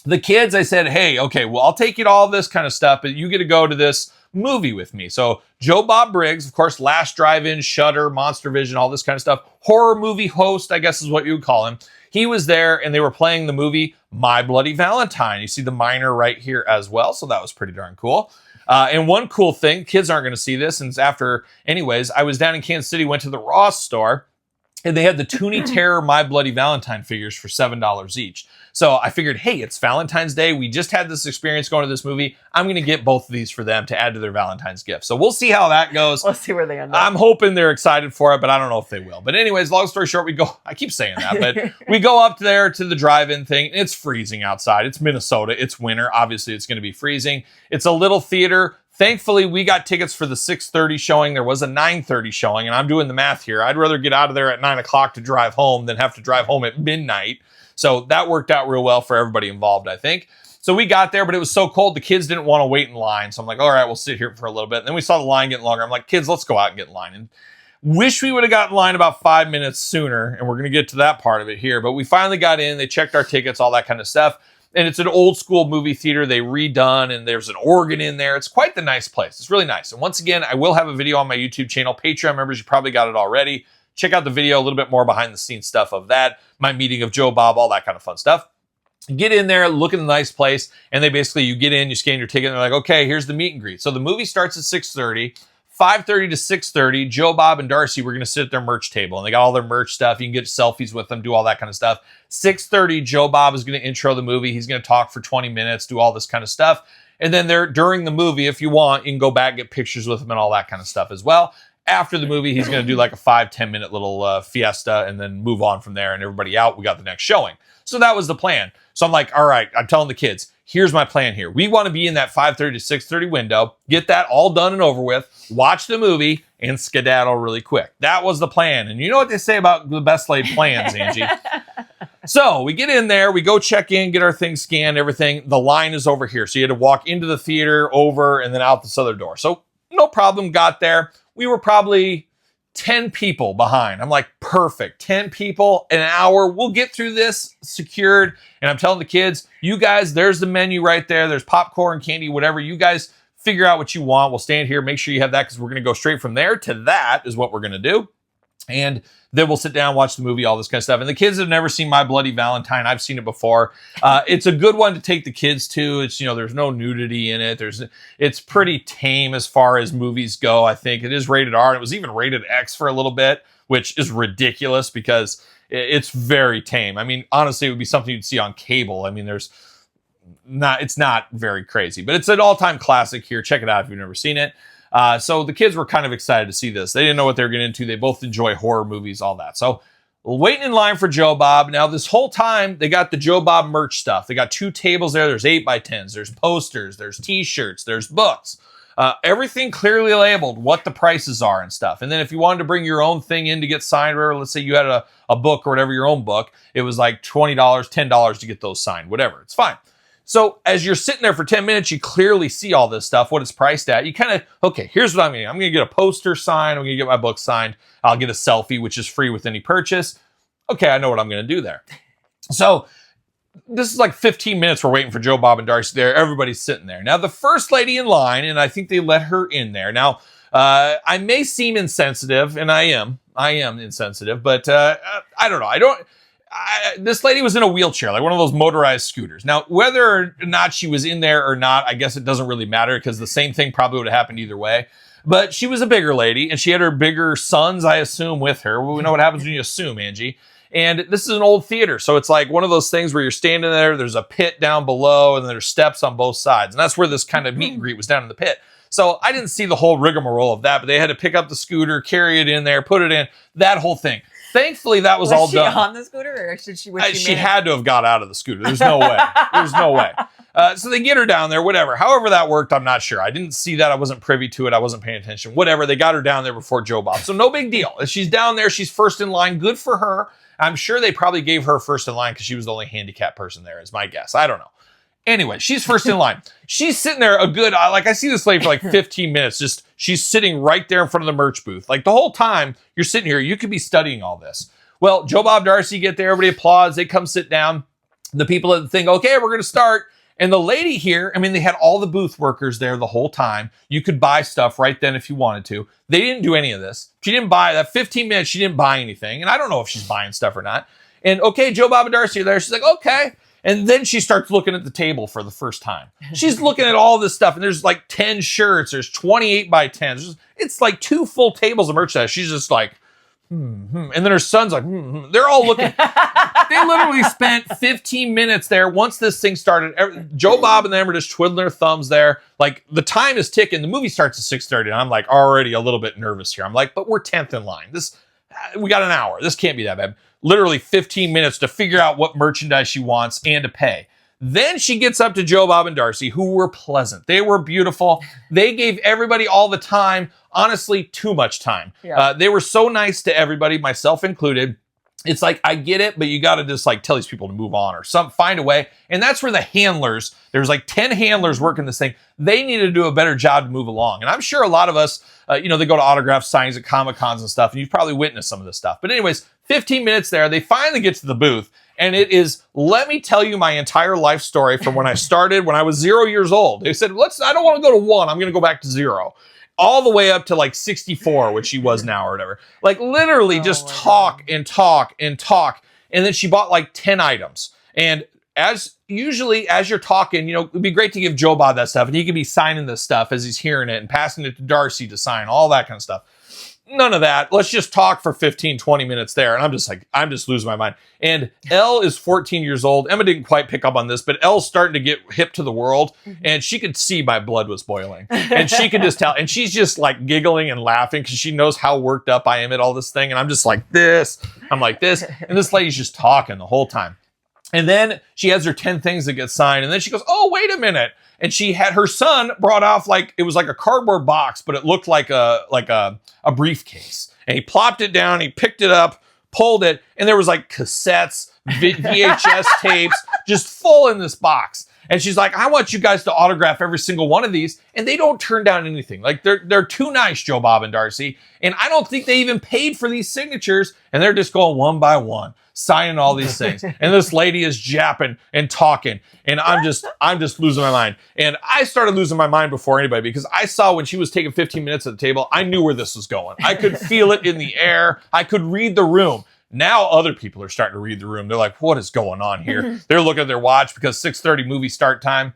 the kids, I said, hey, okay, well, I'll take you to all this kind of stuff, but you get to go to this movie with me. So Joe Bob Briggs, of course, Last Drive-In, Shudder, Monster Vision, all this kind of stuff. Horror movie host, I guess is what you would call him. He was there, and they were playing the movie My Bloody Valentine. You see the minor right here as well, so that was pretty darn cool. And one cool thing, kids aren't going to see this, and it's after, anyways, I was down in Kansas City, went to the Ross store, and they had the Toonie Terror My Bloody Valentine figures for $7 each. So I figured, hey, it's Valentine's Day. We just had this experience going to this movie. I'm going to get both of these for them to add to their Valentine's gift. So we'll see how that goes. Let's see where they end up. I'm hoping they're excited for it, but I don't know if they will. But anyways, long story short, I keep saying that, but we go up there to the drive-in thing. It's freezing outside. It's Minnesota. It's winter. Obviously, it's going to be freezing. It's a little theater. Thankfully, we got tickets for the 6:30 showing. There was a 9:30 showing, and I'm doing the math here. I'd rather get out of there at 9 o'clock to drive home than have to drive home at midnight. So that worked out real well for everybody involved, I think. So we got there, but it was so cold, the kids didn't want to wait in line. So I'm like, all right, we'll sit here for a little bit. And then we saw the line getting longer. I'm like, kids, let's go out and get in line. And wish we would have gotten in line about 5 minutes sooner. And we're going to get to that part of it here. But we finally got in. They checked our tickets, all that kind of stuff. And it's an old school movie theater they redone, and there's an organ in there. It's quite the nice place. It's really nice. And once again, I will have a video on my YouTube channel. Patreon members, you probably got it already. Check out the video, a little bit more behind the scenes stuff of that, my meeting of Joe Bob, all that kind of fun stuff. Get in there, look at the nice place, and they basically, you get in, you scan your ticket, and they're like, okay, here's the meet and greet. So the movie starts at 6:30. 5:30 to 6:30, Joe, Bob, and Darcy were going to sit at their merch table, and they got all their merch stuff. You can get selfies with them, do all that kind of stuff. 6:30, Joe Bob is going to intro the movie. He's going to talk for 20 minutes, do all this kind of stuff. And then during the movie, if you want, you can go back, get pictures with him and all that kind of stuff as well. After the movie, he's going to do like a 5-10 minute little fiesta and then move on from there, and everybody out. We got the next showing. So that was the plan. So I'm like, all right, I'm telling the kids, here's my plan here. We want to be in that 5:30 to 6:30 window, get that all done and over with, watch the movie, and skedaddle really quick. That was the plan. And you know what they say about the best laid plans, Angie. So we get in there, we go check in, get our things scanned, everything. The line is over here. So you had to walk into the theater, over, and then out this other door. So no problem, got there. We were probably 10 people behind. I'm like, perfect. 10 people, an hour. We'll get through this secured. And I'm telling the kids, you guys, there's the menu right there. There's popcorn, candy, whatever. You guys figure out what you want. We'll stand here. Make sure you have that because we're going to go straight from there to that is what we're going to do. And then we'll sit down, watch the movie, all this kind of stuff. And the kids have never seen My Bloody Valentine. I've seen it before. It's a good one to take the kids to. It's, there's no nudity in it. It's pretty tame as far as movies go. I think it is rated R. And it was even rated X for a little bit, which is ridiculous because it's very tame. I mean, honestly, it would be something you'd see on cable. I mean, it's not very crazy, but it's an all-time classic here. Check it out if you've never seen it. So the kids were kind of excited to see this. They didn't know what they were getting into. They both enjoy horror movies, all that. So waiting in line for Joe Bob. Now this whole time they got the Joe Bob merch stuff. They got 2 tables there. There's 8x10s. There's posters. There's t-shirts. There's books. Everything clearly labeled what the prices are and stuff. And then if you wanted to bring your own thing in to get signed, or let's say you had a book or whatever, your own book, it was like $20, $10 to get those signed, whatever. It's fine. So as you're sitting there for 10 minutes, you clearly see all this stuff, what it's priced at. You kind of, okay, here's what I'm going to do. I'm going to get a poster signed. I'm going to get my book signed. I'll get a selfie, which is free with any purchase. Okay, I know what I'm going to do there. So this is like 15 minutes we're waiting for Joe, Bob, and Darcy there. Everybody's sitting there. Now, the first lady in line, and I think they let her in there. Now, I may seem insensitive, and I am insensitive, but I don't know. This lady was in a wheelchair, like one of those motorized scooters. Now, whether or not she was in there or not, I guess it doesn't really matter because the same thing probably would have happened either way. But she was a bigger lady, and she had her bigger sons, I assume, with her. Well, we know what happens when you assume, Angie. And this is an old theater, so it's like one of those things where you're standing there, there's a pit down below, and there's steps on both sides. And that's where this kind of meet and greet was, down in the pit. So I didn't see the whole rigmarole of that, but they had to pick up the scooter, carry it in there, put it in, that whole thing. Thankfully, that was all done. Was she on the scooter, or should she? She had to have got out of the scooter. There's no way. There's no way. So they get her down there, whatever. However that worked, I'm not sure. I didn't see that. I wasn't privy to it. I wasn't paying attention. Whatever. They got her down there before Joe Bob. So no big deal. If she's down there, she's first in line. Good for her. I'm sure they probably gave her first in line because she was the only handicapped person there, is my guess. I don't know. Anyway, she's first in line. She's sitting there I see this lady for like 15 minutes. She's sitting right there in front of the merch booth. Like the whole time you're sitting here, you could be studying all this. Well, Joe, Bob, Darcy get there. Everybody applauds. They come sit down. The people at the thing, okay, we're going to start. And the lady here, I mean, they had all the booth workers there the whole time. You could buy stuff right then if you wanted to. They didn't do any of this. She didn't buy that 15 minutes. She didn't buy anything. And I don't know if she's buying stuff or not. And okay, Joe, Bob, and Darcy are there. She's like, okay. And then she starts looking at the table for the first time. She's looking at all this stuff. And there's like 10 shirts. There's 28x10s. It's like 2 full tables of merchandise. She's just like, And then her son's like, They're all looking. They literally spent 15 minutes there. Once this thing started, Joe, Bob, and them are just twiddling their thumbs there. Like, the time is ticking. The movie starts at 6:30, and I'm like already a little bit nervous here. I'm like, but we're 10th in line. We got an hour. This can't be that bad. Literally 15 minutes to figure out what merchandise she wants and to pay. Then she gets up to Joe, Bob, and Darcy, who were pleasant. They were beautiful. They gave everybody all the time. Honestly, too much time. Yeah. They were so nice to everybody, myself included. It's like, I get it, but you got to just like tell these people to move on or find a way. And that's where the handlers, there's like 10 handlers working this thing. They need to do a better job to move along. And I'm sure a lot of us, they go to autograph signings at Comic-Cons and stuff, and you've probably witnessed some of this stuff. But anyways, 15 minutes there, they finally get to the booth. And it is, let me tell you my entire life story from when I started, when I was 0 years old. They said, I don't want to go to 1. I'm going to go back to 0. All the way up to like 64, which she was now or whatever. Like literally just talk and talk and talk. And then she bought like 10 items. And as you're talking, it'd be great to give Joe Bob that stuff, and he could be signing this stuff as he's hearing it and passing it to Darcy to sign, all that kind of stuff. None of that. Let's just talk for 15, 20 minutes there. And I'm just losing my mind. And Elle is 14 years old. Emma didn't quite pick up on this, but Elle's starting to get hip to the world. And she could see my blood was boiling. And she could just tell. And she's just like giggling and laughing because she knows how worked up I am at all this thing. And I'm just like this. I'm like this. And this lady's just talking the whole time. And then she has her 10 things that get signed. And then she goes, oh, wait a minute. And she had her son brought off it was like a cardboard box, but it looked like a briefcase. And he plopped it down, he picked it up, pulled it, and there was like cassettes, VHS tapes, just full in this box. And she's like, I want you guys to autograph every single one of these. And they don't turn down anything. Like they're too nice, Joe Bob and Darcy. And I don't think they even paid for these signatures. And they're just going one by one, signing all these things. And this lady is japping and talking. And I'm just losing my mind. And I started losing my mind before anybody because I saw when she was taking 15 minutes at the table, I knew where this was going. I could feel it in the air. I could read the room. Now other people are starting to read the room. They're like, what is going on here? They're looking at their watch because 6:30 movie start time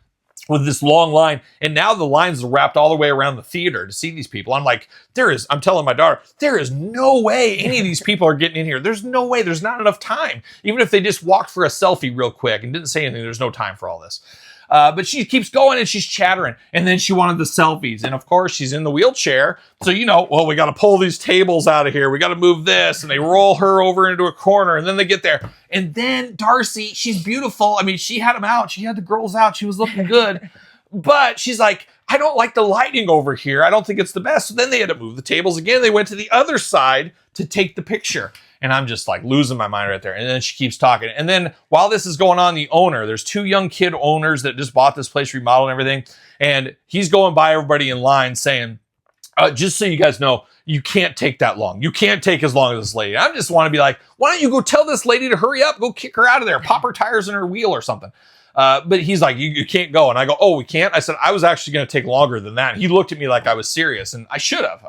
with this long line. And now the lines are wrapped all the way around the theater to see these people. I'm like, I'm telling my daughter, there is no way any of these people are getting in here. There's no way. There's not enough time. Even if they just walked for a selfie real quick and didn't say anything, there's no time for all this. But she keeps going and she's chattering. And then she wanted the selfies. And of course, she's in the wheelchair. So, we got to pull these tables out of here. We got to move this. And they roll her over into a corner. And then they get there. And then Darcy, she's beautiful. I mean, she had them out. She had the girls out. She was looking good. But she's like, I don't like the lighting over here. I don't think it's the best. So then they had to move the tables again. They went to the other side to take the picture. And I'm just like losing my mind right there. And then she keeps talking. And then while this is going on, the owner, there's 2 young kid owners that just bought this place remodeled and everything. And he's going by everybody in line saying, just so you guys know, you can't take that long. You can't take as long as this lady. I just want to be like, why don't you go tell this lady to hurry up? Go kick her out of there. Pop her tires in her wheel or something. But he's like, you can't go. And I go, oh, we can't? I said, I was actually going to take longer than that. And he looked at me like I was serious. And I should have.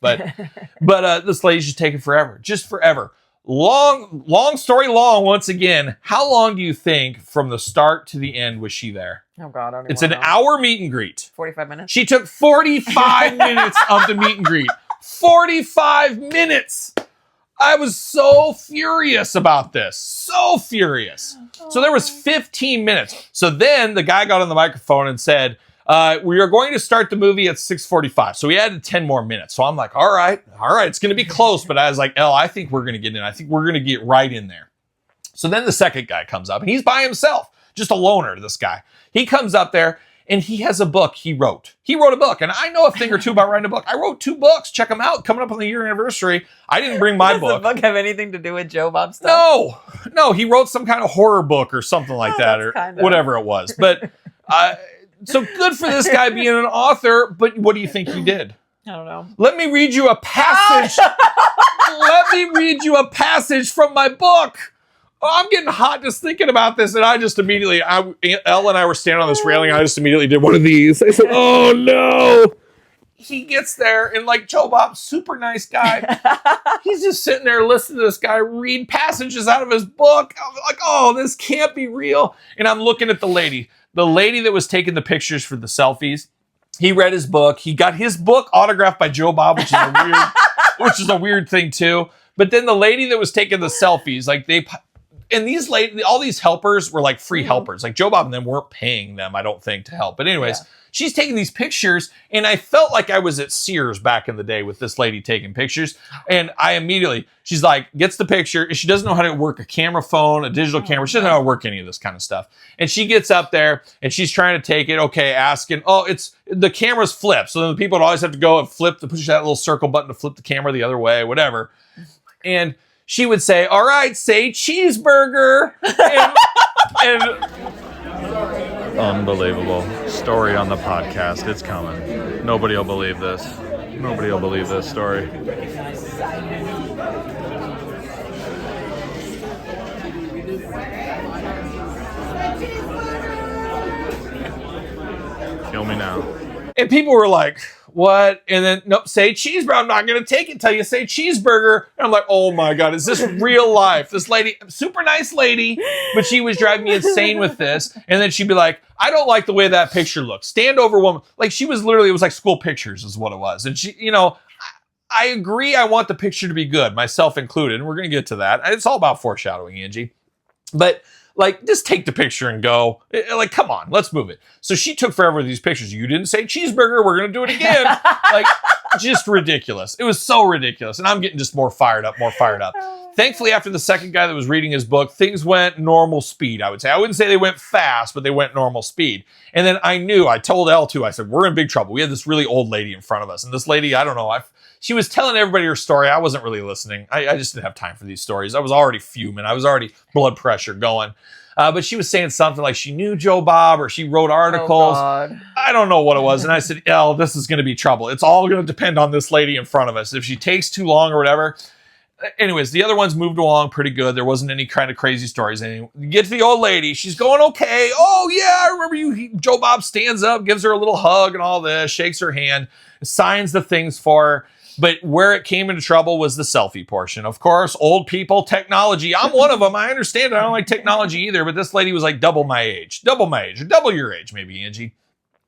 But this lady's just taking forever. Just forever. Long story long, once again. How long do you think from the start to the end was she there? Oh, God. I don't It's an hour meet and greet. 45 minutes. She took 45 minutes of the meet and greet. 45 minutes. I was so furious about this. So furious. So there was 15 minutes. So then the guy got on the microphone and said, we are going to start the movie at 6:45. So we added 10 more minutes. So I'm like, all right. It's going to be close. But I was like, Elle, I think we're going to get in. I think we're going to get right in there. So then the second guy comes up and he's by himself. Just a loner, this guy. He comes up there and he has a book he wrote. He wrote a book. And I know a thing or two about writing a book. I wrote 2 books. Check them out. Coming up on the year anniversary. I didn't bring my book. Does the book have anything to do with Joe Bob stuff? No. He wrote some kind of horror book or something like that or whatever it was. But so good for this guy being an author. But what do you think he did? I don't know. Let me read you a passage. Let me read you a passage from my book. Oh, I'm getting hot just thinking about this. And I just immediately, Elle and I were standing on this railing. I just immediately did one of these. I said, oh no. He gets there and like Joe Bob, super nice guy. He's just sitting there listening to this guy read passages out of his book. I'm like, oh, this can't be real. And I'm looking at the lady that was taking the pictures for the selfies. He read his book. He got his book autographed by Joe Bob, which is a weird thing too. But then the lady that was taking the selfies, like all these helpers were like free helpers. Like Joe Bob and them weren't paying them, I don't think, to help. But anyways, she's taking these pictures and I felt like I was at Sears back in the day with this lady taking pictures. And she's like, gets the picture. She doesn't know how to work a camera phone, a digital camera. She doesn't know how to work any of this kind of stuff. And she gets up there and she's trying to take it. Okay, asking, the camera's flipped. So then the people would always have to go and push that little circle button to flip the camera the other way, whatever. And she would say, all right, say cheeseburger. And unbelievable story on the podcast. It's coming. Nobody will believe this. Nobody will believe this story. Kill me now. And people were like, what? And then, nope, say cheeseburger. I'm not going to take it till you say cheeseburger. And I'm like, oh my God, is this real life? This lady, super nice lady, but she was driving me insane with this. And then she'd be like, I don't like the way that picture looks. Stand over woman. Like she was literally, it was like school pictures is what it was. And she, I agree. I want the picture to be good, myself included. And we're going to get to that. It's all about foreshadowing, Angie. But like, just take the picture and go. Like, come on, let's move it. So she took forever with these pictures. You didn't say cheeseburger. We're going to do it again. Like, just ridiculous. It was so ridiculous. And I'm getting just more fired up. Thankfully, after the second guy that was reading his book, things went normal speed, I would say. I wouldn't say they went fast, but they went normal speed. And then I told Elle too, I said, we're in big trouble. We had this really old lady in front of us. And this lady, I don't know, she was telling everybody her story. I wasn't really listening. I just didn't have time for these stories. I was already fuming. I was already blood pressure going. But she was saying something like she knew Joe Bob or she wrote articles. God. I don't know what it was. And I said, Elle, this is going to be trouble. It's all going to depend on this lady in front of us. If she takes too long or whatever. Anyways, the other ones moved along pretty good. There wasn't any kind of crazy stories. And you get to the old lady. She's going okay. Oh, yeah, I remember you. Joe Bob stands up, gives her a little hug and all this, shakes her hand, signs the things for her. But where it came into trouble was the selfie portion. Of course, old people, technology. I'm one of them. I understand it. I don't like technology either. But this lady was like double my age, or double your age, maybe, Angie.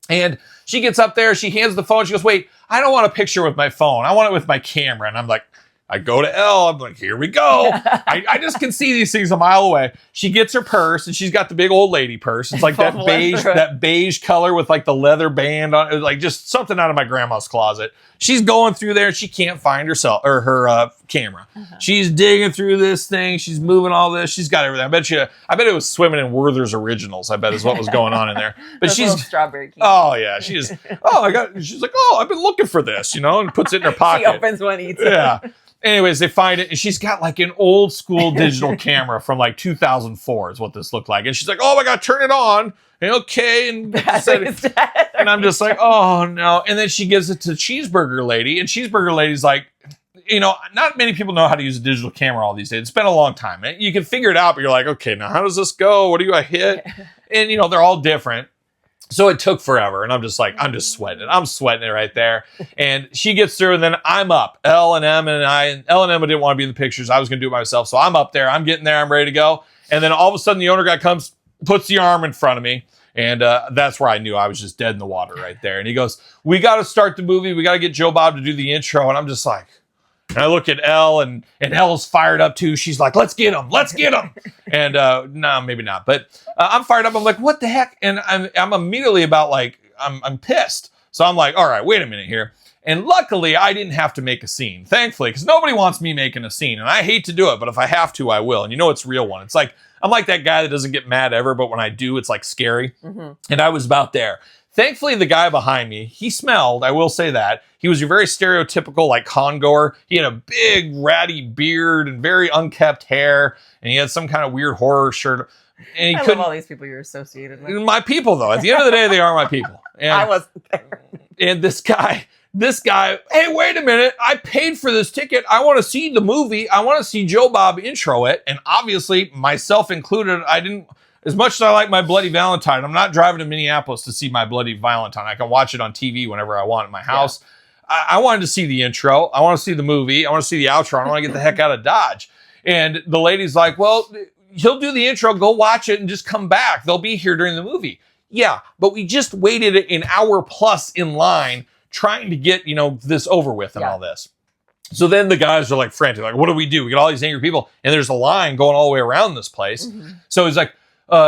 And she gets up there. She hands the phone. She goes, wait, I don't want a picture with my phone. I want it with my camera. And I'm like, I go to Elle. I'm like, here we go. I just can see these things a mile away. She gets her purse, and she's got the big old lady purse. It's like that beige color with like the leather band on it, like just something out of my grandma's closet. She's going through there, and she can't find herself or her camera. Uh-huh. She's digging through this thing. She's moving all this. She's got everything. I bet it was swimming in Werther's Originals. I bet is what was going on in there. But she's strawberry candy. Oh yeah, she's like, oh, I've been looking for this, and puts it in her pocket. She opens one, eats it. Yeah. Anyways, they find it, and she's got like an old school digital camera from like 2004 is what this looked like. And she's like, oh my God, turn it on. And okay. And I'm just like, oh no. And then she gives it to Cheeseburger Lady, and Cheeseburger Lady's like, not many people know how to use a digital camera all these days. It's been a long time. You can figure it out, but you're like, okay, now how does this go? What do I hit? And they're all different. So it took forever, and I'm just sweating it. I'm sweating it right there. And she gets through, and then I'm up. Elle and Emma didn't want to be in the pictures. I was going to do it myself. So I'm up there. I'm getting there. I'm ready to go. And then all of a sudden, the owner guy comes, puts the arm in front of me. And that's where I knew I was just dead in the water right there. And he goes, we got to start the movie. We got to get Joe Bob to do the intro. And I'm just like, and I look at Elle, and Elle's fired up too. She's like, let's get him. And no, maybe not. But I'm fired up. I'm like, what the heck? And I'm immediately about like, I'm pissed. So I'm like, all right, wait a minute here. And luckily, I didn't have to make a scene, thankfully, because nobody wants me making a scene. And I hate to do it, but if I have to, I will. And it's a real one. It's like, I'm like that guy that doesn't get mad ever, but when I do, it's like scary. Mm-hmm. And I was about there. Thankfully, the guy behind me, he smelled, I will say that. He was your very stereotypical, like, con-goer. He had a big, ratty beard and very unkept hair, and he had some kind of weird horror shirt. And I love all these people you're associated with. My people, though. At the end of the day, they are my people. And, I wasn't there. And this guy, hey, wait a minute. I paid for this ticket. I want to see the movie. I want to see Joe Bob intro it. And obviously, myself included, as much as I like my Bloody Valentine, I'm not driving to Minneapolis to see my Bloody Valentine. I can watch it on TV whenever I want in my house. Yeah. I wanted to see the intro. I want to see the movie. I want to see the outro. I want to get the heck out of Dodge. And the lady's like, well, he'll do the intro. Go watch it and just come back. They'll be here during the movie. Yeah, but we just waited an hour plus in line trying to get, this over with and all this. So then the guys are like frantic. Like, what do? We get all these angry people. And there's a line going all the way around this place. Mm-hmm. So he's like,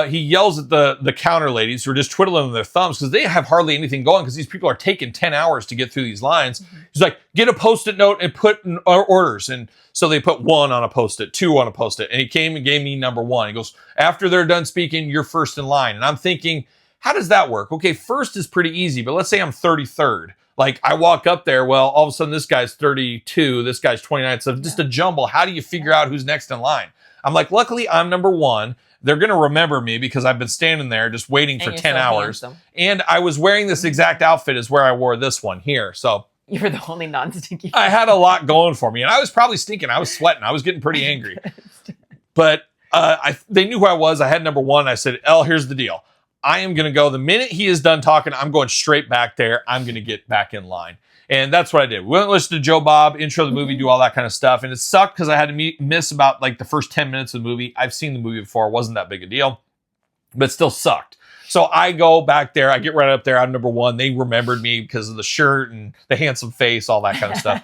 he yells at the counter ladies who are just twiddling their thumbs because they have hardly anything going because these people are taking 10 hours to get through these lines. Mm-hmm. He's like, get a Post-it note and put orders. And so they put 1 on a Post-it, 2 on a Post-it. And he came and gave me number 1. He goes, after they're done speaking, you're first in line. And I'm thinking, how does that work? Okay, first is pretty easy, but let's say I'm 33rd. Like, I walk up there, well, all of a sudden this guy's 32, this guy's 29. So just a jumble. How do you figure out who's next in line? I'm like, luckily, I'm number 1. They're going to remember me because I've been standing there just waiting for 10 hours. Handsome. And I was wearing this exact outfit as where I wore this one here. So you were the only non-stinky. I had a lot going for me. And I was probably stinking. I was sweating. I was getting pretty angry. But they knew who I was. I had number 1. I said, Elle, here's the deal. I am going to go. The minute he is done talking, I'm going straight back there. I'm going to get back in line. And that's what I did. We went and listened to Joe Bob, intro the movie, do all that kind of stuff. And it sucked because I had to miss about like the first 10 minutes of the movie. I've seen the movie before. It wasn't that big a deal, but it still sucked. So I go back there. I get right up there. I'm number one. They remembered me because of the shirt and the handsome face, all that kind of stuff.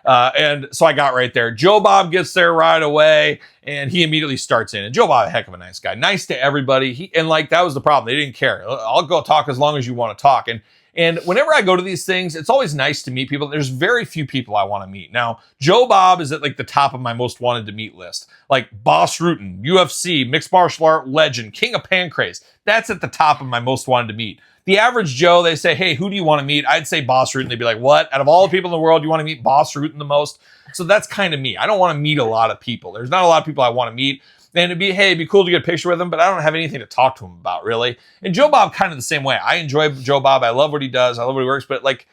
And so I got right there. Joe Bob gets there right away, and he immediately starts in. And Joe Bob, a heck of a nice guy. Nice to everybody. And like, that was the problem. They didn't care. I'll go talk as long as you want to talk. And whenever I go to these things, it's always nice to meet people. There's very few people I want to meet. Now, Joe Bob is at like the top of my most wanted to meet list. Like Boss Rutan, UFC, mixed martial art legend, King of Pancrase. That's at the top of my most wanted to meet. The average Joe, they say, hey, who do you want to meet? I'd say Boss Rutan. They'd be like, what? Out of all the people in the world, you want to meet Boss Rutan the most? So that's kind of me. I don't want to meet a lot of people. There's not a lot of people I want to meet. And it'd be cool to get a picture with him, but I don't have anything to talk to him about, really. And Joe Bob, kind of the same way. I enjoy Joe Bob. I love what he does. I love what he works. But, like,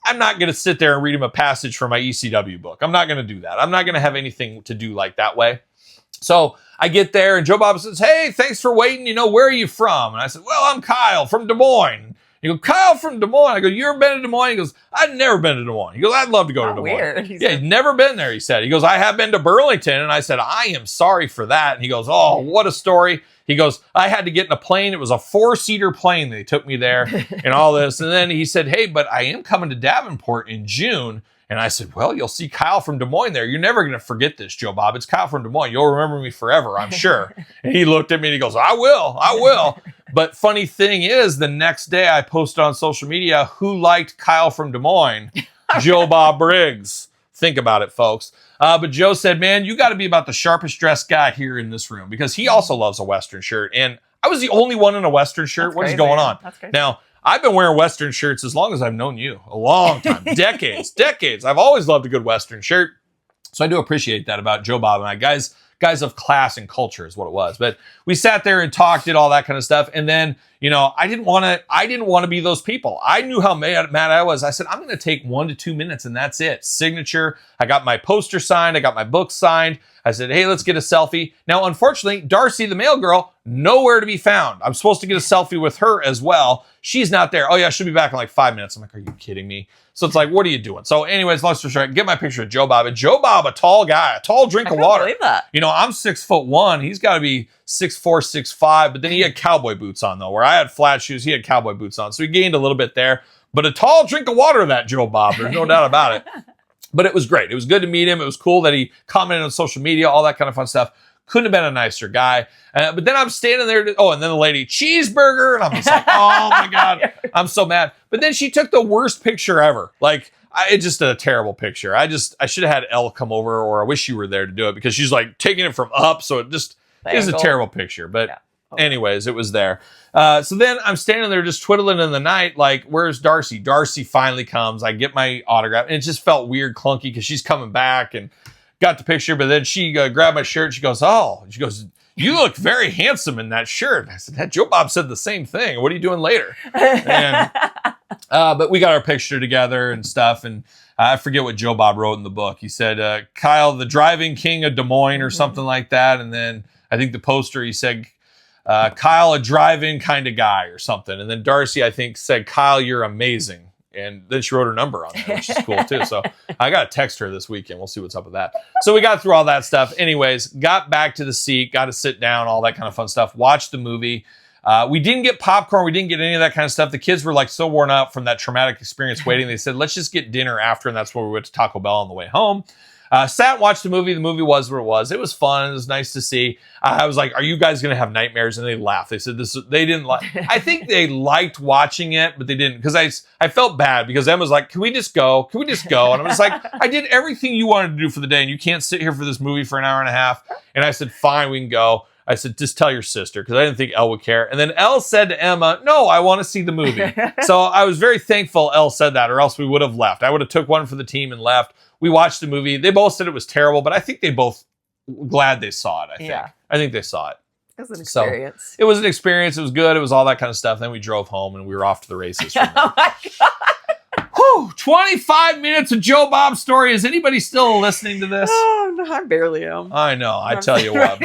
I'm not going to sit there and read him a passage from my ECW book. I'm not going to do that. I'm not going to have anything to do like that way. So I get there, and Joe Bob says, hey, thanks for waiting. Where are you from? And I said, well, I'm Kyle from Des Moines. He goes, Kyle from Des Moines. I go, you ever been to Des Moines? He goes, I've never been to Des Moines. He goes, I'd love to go to Des Moines. Weird. He's never been there, he said. He goes, I have been to Burlington. And I said, I am sorry for that. And he goes, oh, what a story. He goes, I had to get in a plane. It was a 4-seater plane. They took me there and all this. And then he said, hey, but I am coming to Davenport in June. And I said, well, you'll see Kyle from Des Moines there. You're never going to forget this, Joe Bob. It's Kyle from Des Moines. You'll remember me forever, I'm sure. And he looked at me and he goes, I will. But funny thing is, the next day I posted on social media, who liked Kyle from Des Moines? Joe Bob Briggs. Think about it, folks. But Joe said, man, you got to be about the sharpest dressed guy here in this room, because he also loves a Western shirt. And I was the only one in a Western shirt. That's what crazy. is going on? That's crazy. Now, I've been wearing Western shirts as long as I've known you. A long time. Decades. I've always loved a good Western shirt. So I do appreciate that about Joe Bob and I. Guys of class and culture is what it was. But we sat there and talked, did all that kind of stuff. And then, I didn't want to be those people. I knew how mad I was. I said, I'm going to take 1 to 2 minutes and that's it. Signature. I got my poster signed. I got my book signed. I said, hey, let's get a selfie. Now, unfortunately, Darcy, the mail girl, nowhere to be found. I'm supposed to get a selfie with her as well. She's not there. Oh, yeah, she'll be back in like 5 minutes. I'm like, are you kidding me? So it's like, what are you doing? So anyways, long story short, get my picture of Joe Bob. And Joe Bob, a tall guy, a tall drink of water. I can't believe that. I'm 6'1". He's got to be 6'4", 6'5". But then he had cowboy boots on, though. Where I had flat shoes, he had cowboy boots on. So he gained a little bit there. But a tall drink of water, that Joe Bob. There's no doubt about it. But it was great. It was good to meet him. It was cool that he commented on social media, all that kind of fun stuff. Couldn't have been a nicer guy. But then I'm standing there. And then the lady, cheeseburger. And I'm just like, oh my God, I'm so mad. But then she took the worst picture ever. Like, it's just a terrible picture. I should have had Elle come over, or I wish you were there to do it, because she's like taking it from up. So it just is a terrible picture. But anyways, it was there. So then I'm standing there just twiddling in the night, like, where's Darcy? Darcy finally comes. I get my autograph, and it just felt weird, clunky, because she's coming back and got the picture. But then she grabbed my shirt. She goes, you look very handsome in that shirt. I said, Joe Bob said the same thing. What are you doing later? And, but we got our picture together and stuff. And I forget what Joe Bob wrote in the book. He said, Kyle, the driving king of Des Moines, or something like that. And then I think the poster, he said, Kyle, a drive-in kind of guy, or something. And then Darcy, I think, said, Kyle, you're amazing. And then she wrote her number on there, which is cool too. So I got to text her this weekend. We'll see what's up with that. So we got through all that stuff. Anyways, got back to the seat, got to sit down, all that kind of fun stuff. Watched the movie. We didn't get popcorn. We didn't get any of that kind of stuff. The kids were like so worn out from that traumatic experience waiting. They said, let's just get dinner after. And that's where we went to Taco Bell on the way home. Sat and watched the movie. The movie was what it was. It was fun. It was nice to see. I was like, are you guys going to have nightmares? And they laughed. They said they didn't like, I think they liked watching it, but they didn't. Because I felt bad, because Emma's like, can we just go? And I was like, I did everything you wanted to do for the day, and you can't sit here for this movie for an hour and a half. And I said, fine, we can go. I said, just tell your sister, because I didn't think Elle would care. And then Elle said to Emma, no, I want to see the movie. So I was very thankful Elle said that, or else we would have left. I would have took one for the team and left. We watched the movie. They both said it was terrible, but I think they both glad they saw it, I think. Yeah. I think they saw it. It was an experience. So, it was an experience. It was good. It was all that kind of stuff. Then we drove home, and we were off to the races from there. Oh my God. Woo! 25 minutes of Joe Bob story. Is anybody still listening to this? Oh, no, I barely am. I know. I tell you what,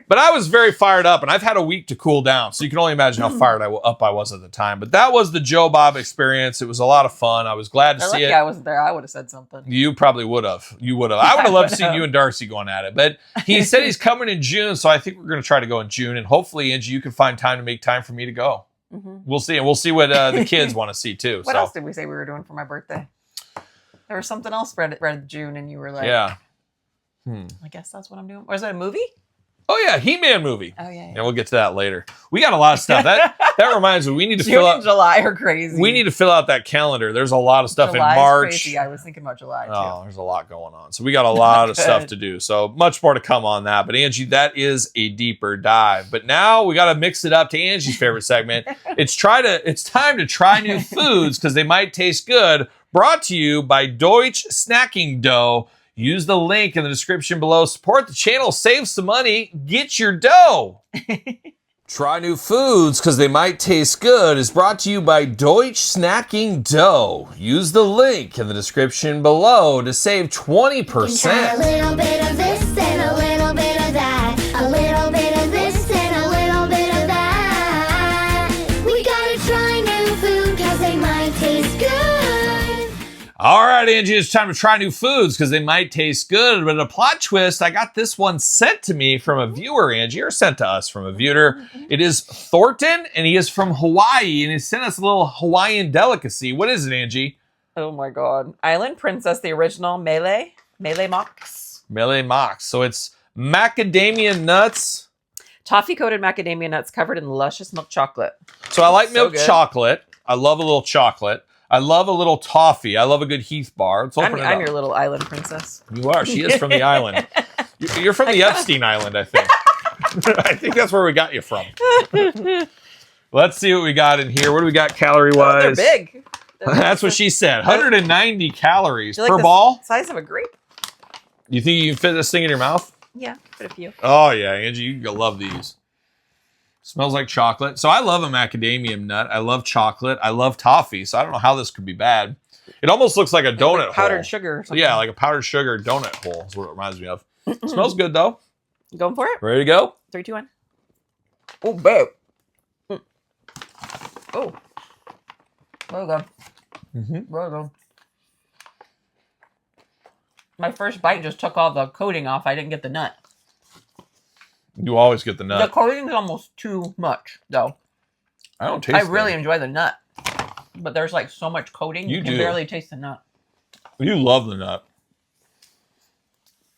but I was very fired up, and I've had a week to cool down, so you can only imagine how fired up I was at the time. But that was the Joe Bob experience. It was a lot of fun. I was glad to see it. I wasn't there. I would have said something. You probably would have. You would have. I would have loved to see you and Darcy going at it. But he said he's coming in June, so I think we're going to try to go in June, and hopefully, Angie, you can find time to make time for me to go. Mm-hmm. We'll see, and we'll see what the kids want to see too. What else did we say we were doing for my birthday? There was something else read June, and you were like, "Yeah, I guess that's what I'm doing." Or is it a movie? Oh yeah, He-Man movie. Oh yeah. And we'll get to that later. We got a lot of stuff. That reminds me, we need to fill out July are crazy. We need to fill out that calendar. There's a lot of stuff July's in March. Crazy. I was thinking about July too. Oh, there's a lot going on. So we got a lot of stuff to do. So much more to come on that. But Angie, that is a deeper dive. But now we got to mix it up to Angie's favorite segment. It's time to try new foods because they might taste good. Brought to you by Deutsch Snacking Dough. Use the link in the description below. Support the channel, save some money, get your dough. Try new foods because they might taste good is brought to you by Deutsch Snacking Dough. Use the link in the description below to save 20%. Try a little bit of this and a little bit of that. A little bit of this and a little bit of that. We gotta try new food because they might taste good. All right, Angie, it's time to try new foods because they might taste good. But a plot twist, I got this one sent to me from a viewer, Angie, or sent to us from a viewer. It is Thornton, and he is from Hawaii, and he sent us a little Hawaiian delicacy. What is it, Angie? Oh my God. Island Princess, the original Mele Mox. Mele Mox. So it's macadamia nuts. Toffee-coated macadamia nuts covered in luscious milk chocolate. So I like milk good. chocolate. I love a little chocolate. I love a little toffee. I love a good Heath bar. Let's open it up. I'm your little island princess. You are. She is from the island. You're from the Epstein Island, I think. I think that's where we got you from. Let's see what we got in here. What do we got calorie-wise? Oh, they're big. That's what she said. 190 calories They're per like the ball. Size of a grape. You think you can fit this thing in your mouth? Yeah, fit a few. Oh, yeah, Angie, you're going to love these. Smells like chocolate. So I love a macadamia nut. I love chocolate. I love toffee. So I don't know how this could be bad. It almost looks like a donut like powdered hole. sugar or something. Yeah, like a powdered sugar donut hole is what it reminds me of. Smells good, though. Going for it? Ready to go? 3, 2, 1. Oh, babe. Oh. Well done. Well done. My first bite just took all the coating off. I didn't get the nut. You always get the The nut. coating is almost too much, though. I don't taste I really that. enjoy the nut. But there's like so much coating, you can do. barely taste the nut. You love the nut.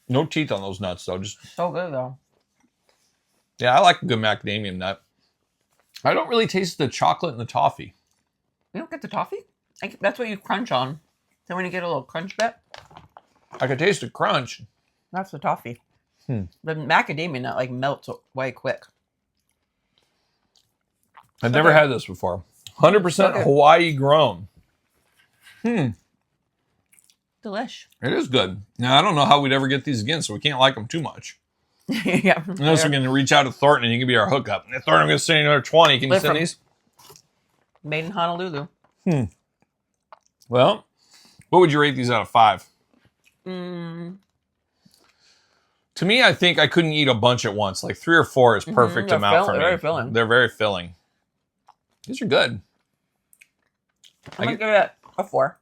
No teeth on those nuts, though. Just So good, though. yeah, I like a good macadamia nut. I don't really taste the chocolate and the toffee. You don't get the toffee? That's what you crunch on. Then when you get a little crunch bit, I can taste the crunch. that's the toffee. The macadamia nut like melts way quick. I've never had this before. 100% Okay. Hawaii grown. Delish. It is good. Now, I don't know how we'd ever get these again, so we can't like them too much. Yeah. Unless we're going to reach out to Thornton and he can be our hookup. And Thornton, I'm going to send you another 20. Can you Live send from- these? Made in Honolulu. Well, what would you rate these out of 5? To me, I think I couldn't eat a bunch at once. Like 3 or 4 is perfect They're amount for me. very filling. They're very filling. These are good. I'm going to give it a 4.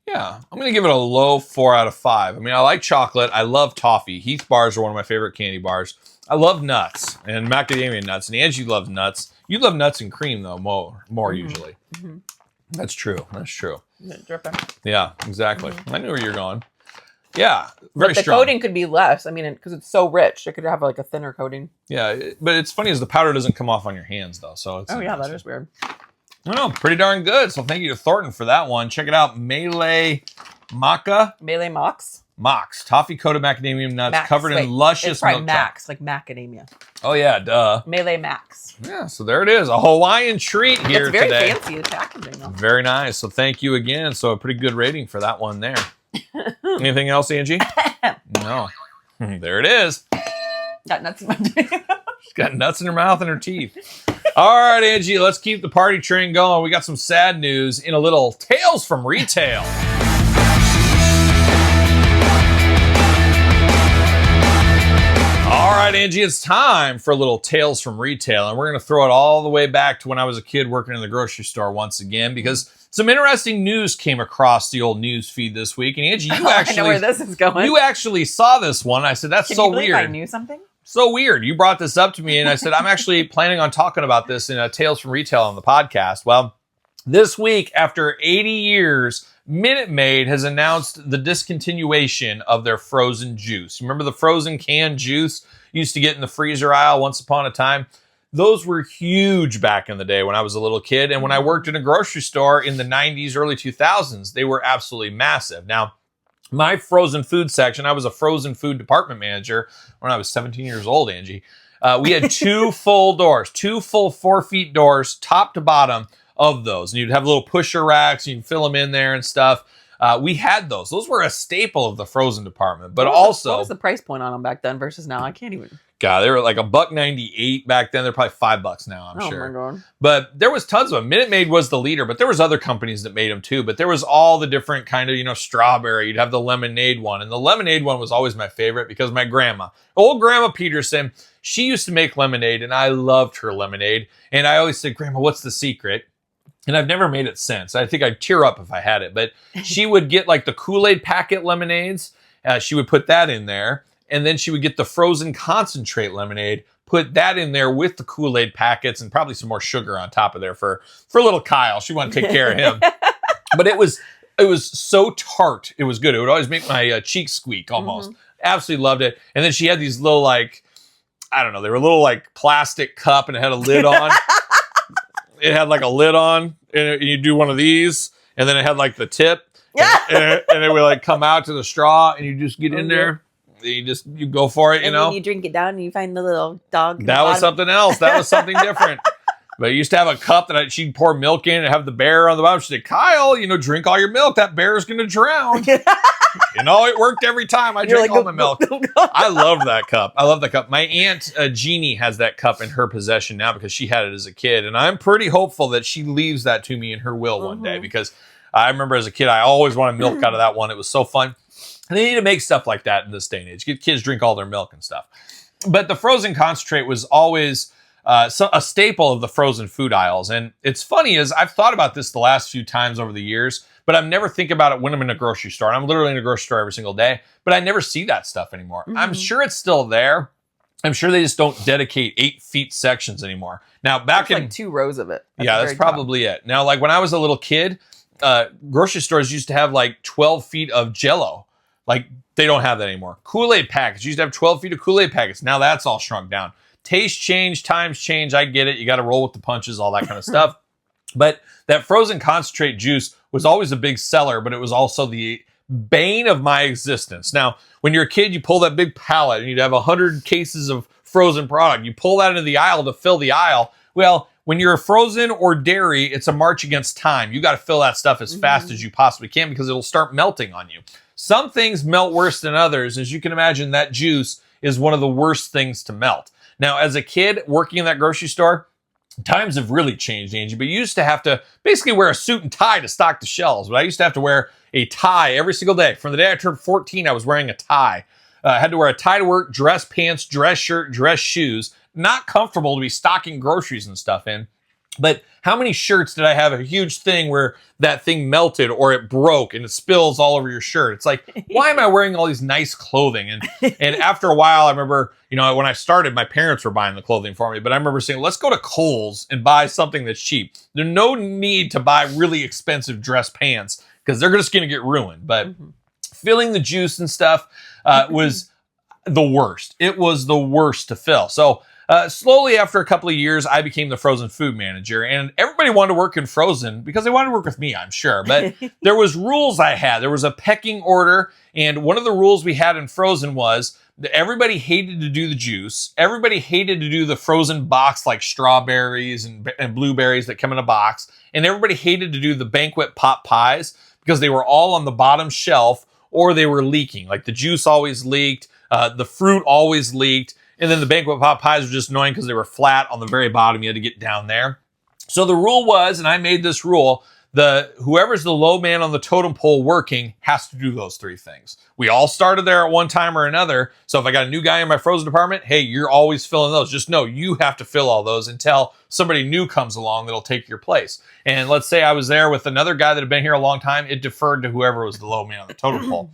Yeah, I'm going to give it a low 4 out of 5. I mean, I like chocolate. I love toffee. Heath bars are one of my favorite candy bars. I love nuts and macadamia nuts. And Angie loves nuts. You love nuts and cream, though, more usually. That's true. That's true. Dripping. Yeah, exactly. I knew where you're going. Yeah, very But the strong. coating could be less. I mean, because it's so rich, it could have like a thinner coating. Yeah, but it's funny is the powder doesn't come off on your hands, though. So it's Oh, yeah, that is weird. I don't know, pretty darn good. So thank you to Thornton for that one. Check it out, Mele Mele Mox. Mox, toffee coated macadamia nuts Max. covered Wait, in luscious it's probably milk Max, like macadamia. chocolate. Oh yeah, duh. Mele Max. Yeah, so there it is, a Hawaiian treat here It's very today. fancy, the packaging, though. Very nice. So thank you again. So a pretty good rating for that one there. Anything else, Angie? No. There it is. Got nuts in my teeth. She's got nuts in her mouth and her teeth. All right, Angie, let's keep the party train going. We got some sad news in a little Tales from Retail. All right, Angie, it's time for a little Tales from Retail, and we're going to throw it all the way back to when I was a kid working in the grocery store once again, because some interesting news came across the old news feed this week. And Angie, you actually, I know where this is going. You actually saw this one. I said, that's Can so you believe weird. I knew something? So weird. You brought this up to me, and I said, I'm actually planning on talking about this in a Tales from Retail on the podcast. Well, this week, after 80 years, Minute Maid has announced the discontinuation of their frozen juice. Remember the frozen canned juice you used to get in the freezer aisle once upon a time? Those were huge back in the day when I was a little kid. And when I worked in a grocery store in the 90s, early 2000s, they were absolutely massive. Now, my frozen food section, I was a frozen food department manager when I was 17 years old, Angie. We had two full doors, two full 4 feet doors, top to bottom of those. And you'd have little pusher racks, you can fill them in there and stuff. We had those. Those were a staple of the frozen department. But what also, was the price point on them back then versus now? I can't even. God, they were like $1.98 back then. They're probably $5 now, I'm sure. Oh my God. But there was tons of them. Minute Maid was the leader, but there was other companies that made them too. But there was all the different kind of, strawberry. You'd have the lemonade one. And the lemonade one was always my favorite because my grandma, old Grandma Peterson, she used to make lemonade and I loved her lemonade. And I always said, Grandma, what's the secret? And I've never made it since. I think I'd tear up if I had it. But she would get like the Kool-Aid packet lemonades. She would put that in there. And then she would get the frozen concentrate lemonade, put that in there with the Kool-Aid packets and probably some more sugar on top of there for little Kyle. She wanted to take care of him. But it was so tart. It was good. It would always make my cheeks squeak almost. Absolutely loved it. And then she had these little they were a little plastic cup and it had a lid on. It had a lid on and you do one of these and then it had the tip and it would come out to the straw and you just get in there. You go for it, and then you drink it down and you find the little dog. That was something else. That was something different. But I used to have a cup that she'd pour milk in and have the bear on the bottom. She'd say, Kyle, drink all your milk. That bear's going to drown. It worked every time. I drank all my milk. I loved that cup. I love that cup. My aunt, Jeannie, has that cup in her possession now because she had it as a kid. And I'm pretty hopeful that she leaves that to me in her will one day because I remember as a kid, I always wanted milk out of that one. It was so fun. And they need to make stuff like that in this day and age. Kids drink all their milk and stuff. But the frozen concentrate was always a staple of the frozen food aisles. And it's funny is I've thought about this the last few times over the years, but I never think about it when I'm in a grocery store. And I'm literally in a grocery store every single day, but I never see that stuff anymore. I'm sure it's still there. I'm sure they just don't dedicate 8 feet sections anymore. Now, back in 2 rows of it. That's probably it. Now, when I was a little kid, grocery stores used to have 12 feet of Jell-O. They don't have that anymore. Kool-Aid packets. You used to have 12 feet of Kool-Aid packets. Now that's all shrunk down. Taste change, times change. I get it. You got to roll with the punches, all that kind of stuff. But that frozen concentrate juice was always a big seller, but it was also the bane of my existence. Now, when you're a kid, you pull that big pallet and you'd have 100 cases of frozen product. You pull that into the aisle to fill the aisle. Well, when you're a frozen or dairy, it's a march against time. You got to fill that stuff as fast as you possibly can because it'll start melting on you. Some things melt worse than others. As you can imagine, that juice is one of the worst things to melt. Now, as a kid working in that grocery store, times have really changed, Angie, but you used to have to basically wear a suit and tie to stock the shelves. But I used to have to wear a tie every single day. From the day I turned 14, I was wearing a tie. I had to wear a tie to work, dress pants, dress shirt, dress shoes. Not comfortable to be stocking groceries and stuff in. But how many shirts did I have a huge thing where that thing melted or it broke and it spills all over your shirt? It's why am I wearing all these nice clothing? And after a while, I remember, when I started, my parents were buying the clothing for me. But I remember saying, let's go to Kohl's and buy something that's cheap. There's no need to buy really expensive dress pants because they're just going to get ruined. But filling the juice and stuff was the worst. It was the worst to fill. So slowly after a couple of years, I became the frozen food manager and everybody wanted to work in frozen because they wanted to work with me, I'm sure. But there was rules I had. There was a pecking order. And one of the rules we had in frozen was that everybody hated to do the juice. Everybody hated to do the frozen box like strawberries and blueberries that come in a box. And everybody hated to do the banquet pot pies because they were all on the bottom shelf or they were leaking. The juice always leaked. The fruit always leaked. And then the banquet pot pies were just annoying because they were flat on the very bottom. You had to get down there. So the rule was, and I made this rule, whoever's the low man on the totem pole working has to do those 3 things. We all started there at one time or another. So if I got a new guy in my frozen department, hey, you're always filling those. Just know you have to fill all those until somebody new comes along that'll take your place. And let's say I was there with another guy that had been here a long time. It deferred to whoever was the low man on the totem pole.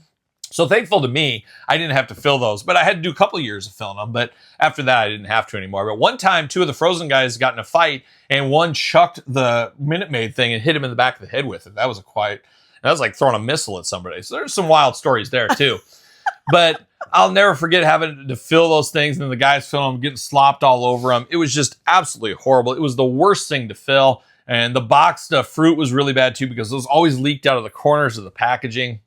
So thankful to me, I didn't have to fill those, but I had to do a couple of years of filling them. But after that, I didn't have to anymore. But one time, 2 of the frozen guys got in a fight, and one chucked the Minute Maid thing and hit him in the back of the head with it. That was like throwing a missile at somebody. So there's some wild stories there too. But I'll never forget having to fill those things, and then the guys filling them, getting slopped all over them. It was just absolutely horrible. It was the worst thing to fill. And the boxed fruit was really bad too, because those always leaked out of the corners of the packaging.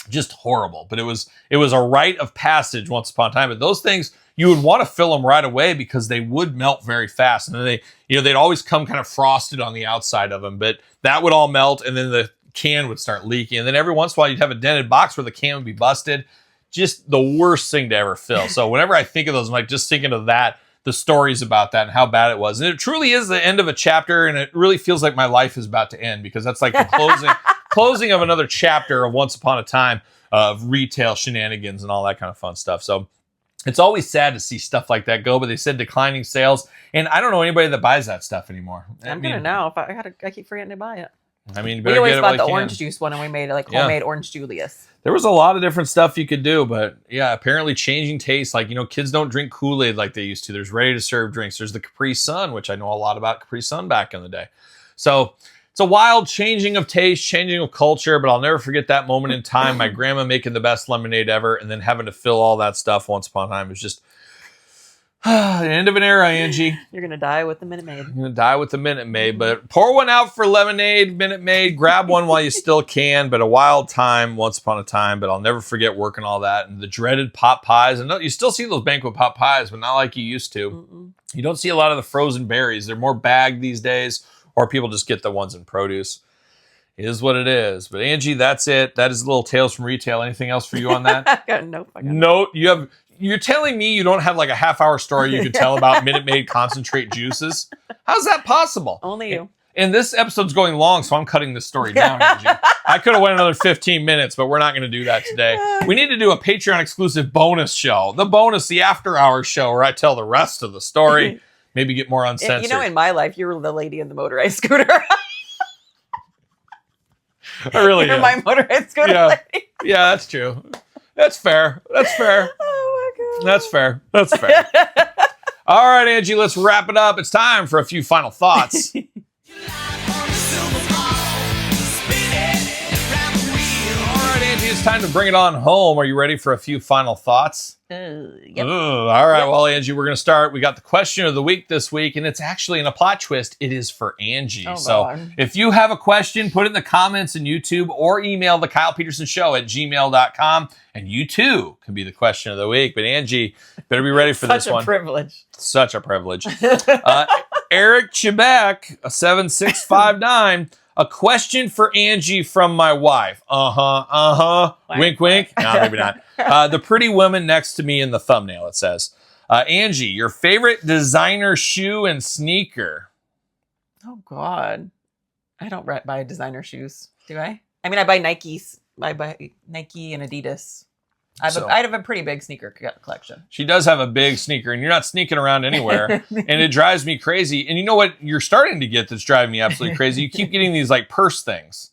Just horrible. But it was a rite of passage once upon a time. But those things, you would want to fill them right away because they would melt very fast. And then they'd always come kind of frosted on the outside of them. But that would all melt, and then the can would start leaking. And then every once in a while, you'd have a dented box where the can would be busted. Just the worst thing to ever fill. So whenever I think of those, I'm like just thinking of that, the stories about that and how bad it was. And it truly is the end of a chapter, and it really feels like my life is about to end, because that's like the closing of another chapter of Once Upon a Time of retail shenanigans and all that kind of fun stuff. So it's always sad to see stuff like that go, but they said declining sales, and I don't know anybody that buys that stuff anymore. I'm gonna know if I keep forgetting to buy it. I mean, you we better always get it bought while the you can. orange juice one, and we made like homemade orange Julius. There was a lot of different stuff you could do, but yeah, apparently changing tastes. Like, kids don't drink Kool-Aid like they used to. There's ready-to-serve drinks. There's the Capri Sun, which I know a lot about Capri Sun back in the day. So it's a wild changing of taste, changing of culture, but I'll never forget that moment in time. My grandma making the best lemonade ever, and then having to fill all that stuff once upon a time. It was just the end of an era, Angie. You're going to die with the Minute Maid. I'm going to die with the Minute Maid, but pour one out for lemonade, Minute Maid. Grab one while you still can, but a wild time once upon a time. But I'll never forget working all that, and the dreaded pot pies. And you still see those banquet pot pies, but not like you used to. Mm-mm. You don't see a lot of the frozen berries. They're more bagged these days, or people just get the ones in produce. It is what it is. But Angie, that's it. That is a little Tales from Retail. Anything else for you on that? No, you're telling me you don't have like a half-hour story you could tell about Minute Maid concentrate juices? How's that possible? Only you. And this episode's going long, so I'm cutting this story down, Angie. I could have went another 15 minutes, but we're not going to do that today. We need to do a Patreon-exclusive bonus show. The after-hours show, where I tell the rest of the story. Maybe get more uncensored. In my life, you were the lady in the motorized scooter. I really You're am. my motorized scooter lady. Yeah, that's true. That's fair. Oh my God. That's fair. All right, Angie, let's wrap it up. It's time for a few final thoughts. All right, Angie, it's time to bring it on home. Are you ready for a few final thoughts? Yep. All right. Well, Angie, we're going to start. We got the question of the week this week, and it's actually in a plot twist. It is for Angie. God. If you have a question, put it in the comments in YouTube or email the Kyle Peterson Show at gmail.com, and you too can be the question of the week. But Angie, better be ready for this one. Such a privilege. Eric Chebek, 7659. A question for Angie from my wife. Wink, wink. No, maybe not. The pretty woman next to me in the thumbnail, it says. Angie, your favorite designer shoe and sneaker? Oh, God. I don't buy designer shoes, do I? I mean, I buy Nikes. I buy Nike and Adidas. I have a pretty big sneaker collection. She does have a big sneaker, and you're not sneaking around anywhere, and it drives me crazy. And you know what you're starting to get that's driving me absolutely crazy? You keep getting these like purse things.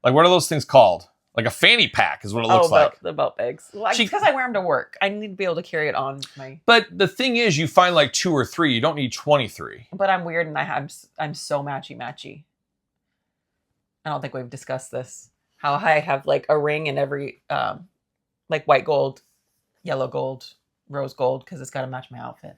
Like, what are those things called? Like a fanny pack is what it looks like. The belt bags. Well, because I wear them to work. I need to be able to carry it on my... But the thing is, you find like 2 or 3. You don't need 23. But I'm weird, and I'm so matchy-matchy. I don't think we've discussed this. How I have like a ring in every... like white gold, yellow gold, rose gold, because it's got to match my outfit.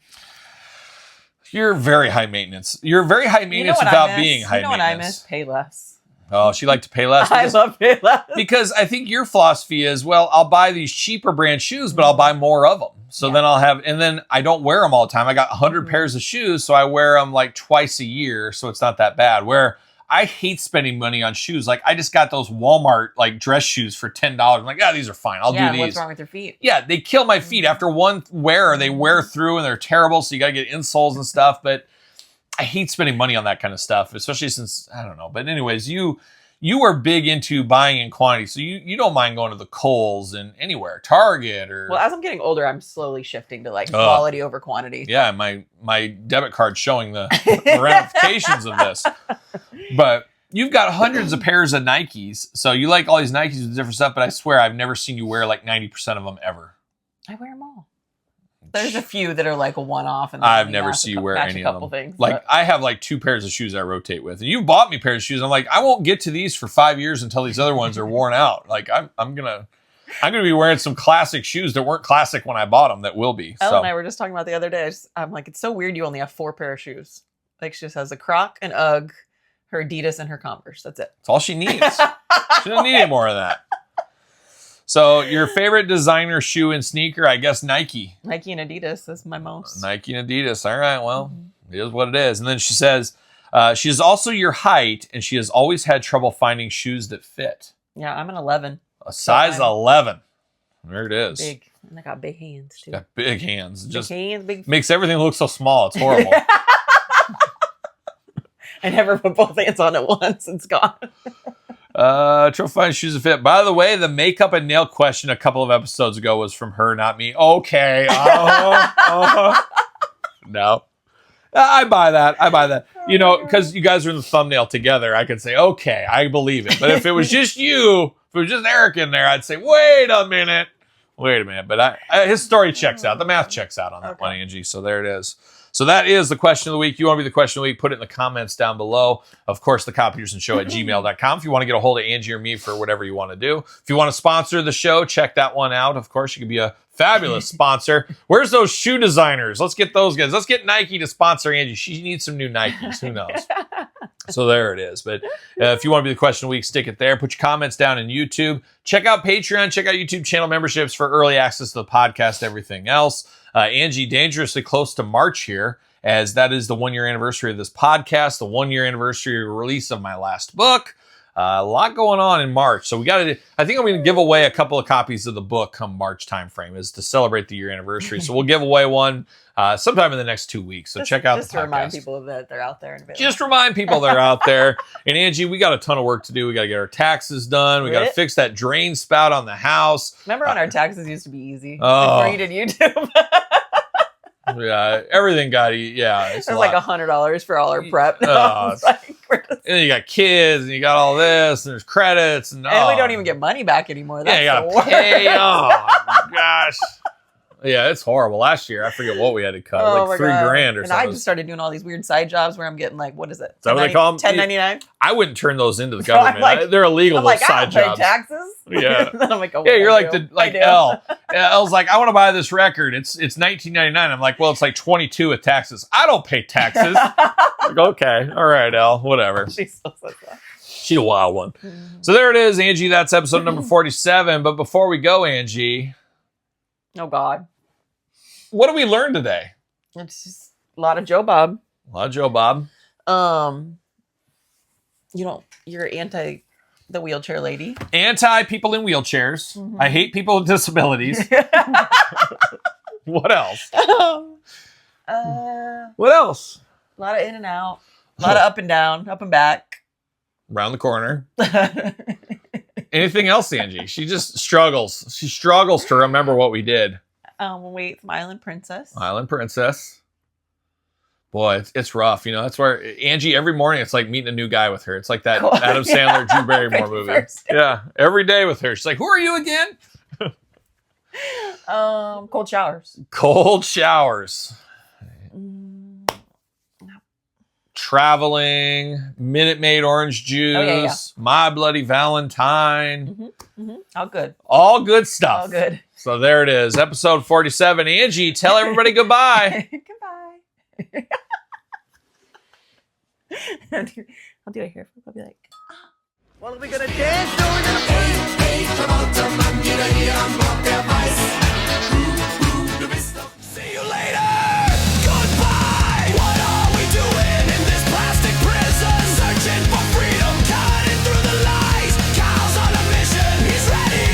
You're very high maintenance. You're very high maintenance without being high maintenance. You know what I miss? Pay less. Oh, she liked to pay less? I love pay less. Because I think your philosophy is, well, I'll buy these cheaper brand shoes, but I'll buy more of them. So then I'll have, and then I don't wear them all the time. I got 100 pairs of shoes, so I wear them like twice a year, so it's not that bad. Where I hate spending money on shoes. Like, I just got those Walmart like dress shoes for $10. I'm like, these are fine. I'll do these. What's wrong with your feet? Yeah, they kill my feet. After one wear, they wear through and they're terrible. So you got to get insoles and stuff. But I hate spending money on that kind of stuff, especially since, I don't know. But anyways, you are big into buying in quantity. So you don't mind going to the Kohl's and anywhere, Target or... Well, as I'm getting older, I'm slowly shifting to like quality over quantity. Yeah, my debit card's showing the ramifications of this. But you've got hundreds of pairs of Nikes. So you like all these Nikes with different stuff, but I swear I've never seen you wear like 90% of them ever. I wear them all. There's a few that are like a one-off. And I've never seen you wear any of them. Things, like, I have like 2 pairs of shoes I rotate with. And you bought me pairs of shoes. I'm like, I won't get to these for 5 years until these other ones are worn out. Like, I'm gonna be wearing some classic shoes that weren't classic when I bought them that will be. Ellen and I were just talking about the other day. I'm like, it's so weird you only have 4 pair of shoes. Like, she just has a Croc, an Ugg, her Adidas, and her Converse. That's it. That's all she needs. She doesn't need any more of that. So your favorite designer shoe and sneaker, I guess Nike. Nike and Adidas is my most. Nike and Adidas. All right, well, It is what it is. And then she says, she is also your height, and she has always had trouble finding shoes that fit. Yeah, I'm an 11. A size 11. There it is. Big. And I got big hands, too. Got big hands. Big Just hands, big... makes everything look so small. It's horrible. I never put both hands on at once. It's gone. Trouble finding shoes that fit. By the way, the makeup and nail question a couple of episodes ago was from her, not me. Okay. No. I buy that. You know, because you guys are in the thumbnail together, I could say, okay, I believe it. But if it was just you, if it was just Eric in there, I'd say, wait a minute. But his story checks out. The math checks out on that one, Angie. So there it is. So that is the question of the week. You want to be the question of the week, put it in the comments down below. Of course, the Peterson Show at gmail.com. If you want to get a hold of Angie or me for whatever you want to do. If you want to sponsor the show, check that one out. Of course, you can be a fabulous sponsor. Where's those shoe designers? Let's get those guys. Let's get Nike to sponsor Angie. She needs some new Nikes. Who knows? So there it is. But if you want to be the question of the week, stick it there. Put your comments down in YouTube. Check out Patreon. Check out YouTube channel memberships for early access to the podcast, everything else. Angie, dangerously close to March here, as that is the 1-year anniversary of this podcast, the 1-year anniversary of the release of my last book. A lot going on in March. So I think I'm going to give away a couple of copies of the book come March timeframe is to celebrate the year anniversary. So we'll give away one sometime in the next 2 weeks. So check out the podcast. Just to remind people that they're out there. Just remind people they're out there. And Angie, we got a ton of work to do. We got to get our taxes done. We got to fix that drain spout on the house. Remember when our taxes used to be easy? Oh. Before you did YouTube? Yeah, everything got it's it was like $100 for all our prep. And then you got kids, and you got all this, and there's credits, and we don't even get money back anymore. That's you gotta pay. Oh my gosh, yeah, it's horrible. Last year, I forget what we had to cut, like $3,000 or something. And I just started doing all these weird side jobs where I'm getting like, what is it? Is that what they call them? 1099. I wouldn't turn those into the government. They're illegal. I'm like, side I don't jobs. pay taxes. Yeah. Then I'm like, oh, yeah, you're like Elle. Elle's like, I want to buy this record. It's $19.99. I'm like, well, it's like $22 with taxes. I don't pay taxes. Like, okay, all right, Elle, whatever. She still says that. She's a wild one. So there it is, Angie. That's episode number 47. But before we go, Angie. Oh, God. What did we learn today? It's just a lot of Joe Bob. You're anti the wheelchair lady. Anti people in wheelchairs. Mm-hmm. I hate people with disabilities. What else? What else? A lot of in and out. A lot of up and down, up and back. Around the corner. Anything else, Angie? She just struggles. She struggles to remember what we did. Wait, Island Princess. Island Princess. Boy, it's rough. You know, that's where Angie, every morning, it's like meeting a new guy with her. It's like that Adam Sandler, Drew Barrymore movie. Yeah, every day with her. She's like, who are you again? Cold showers. Cold showers. Traveling, Minute Maid orange juice, My Bloody Valentine. All good. All good stuff. All good. So there it is, episode 47. Angie, tell everybody goodbye. Goodbye. I'll do it here. I'll be like, Well, are we gonna dance or are we gonna play?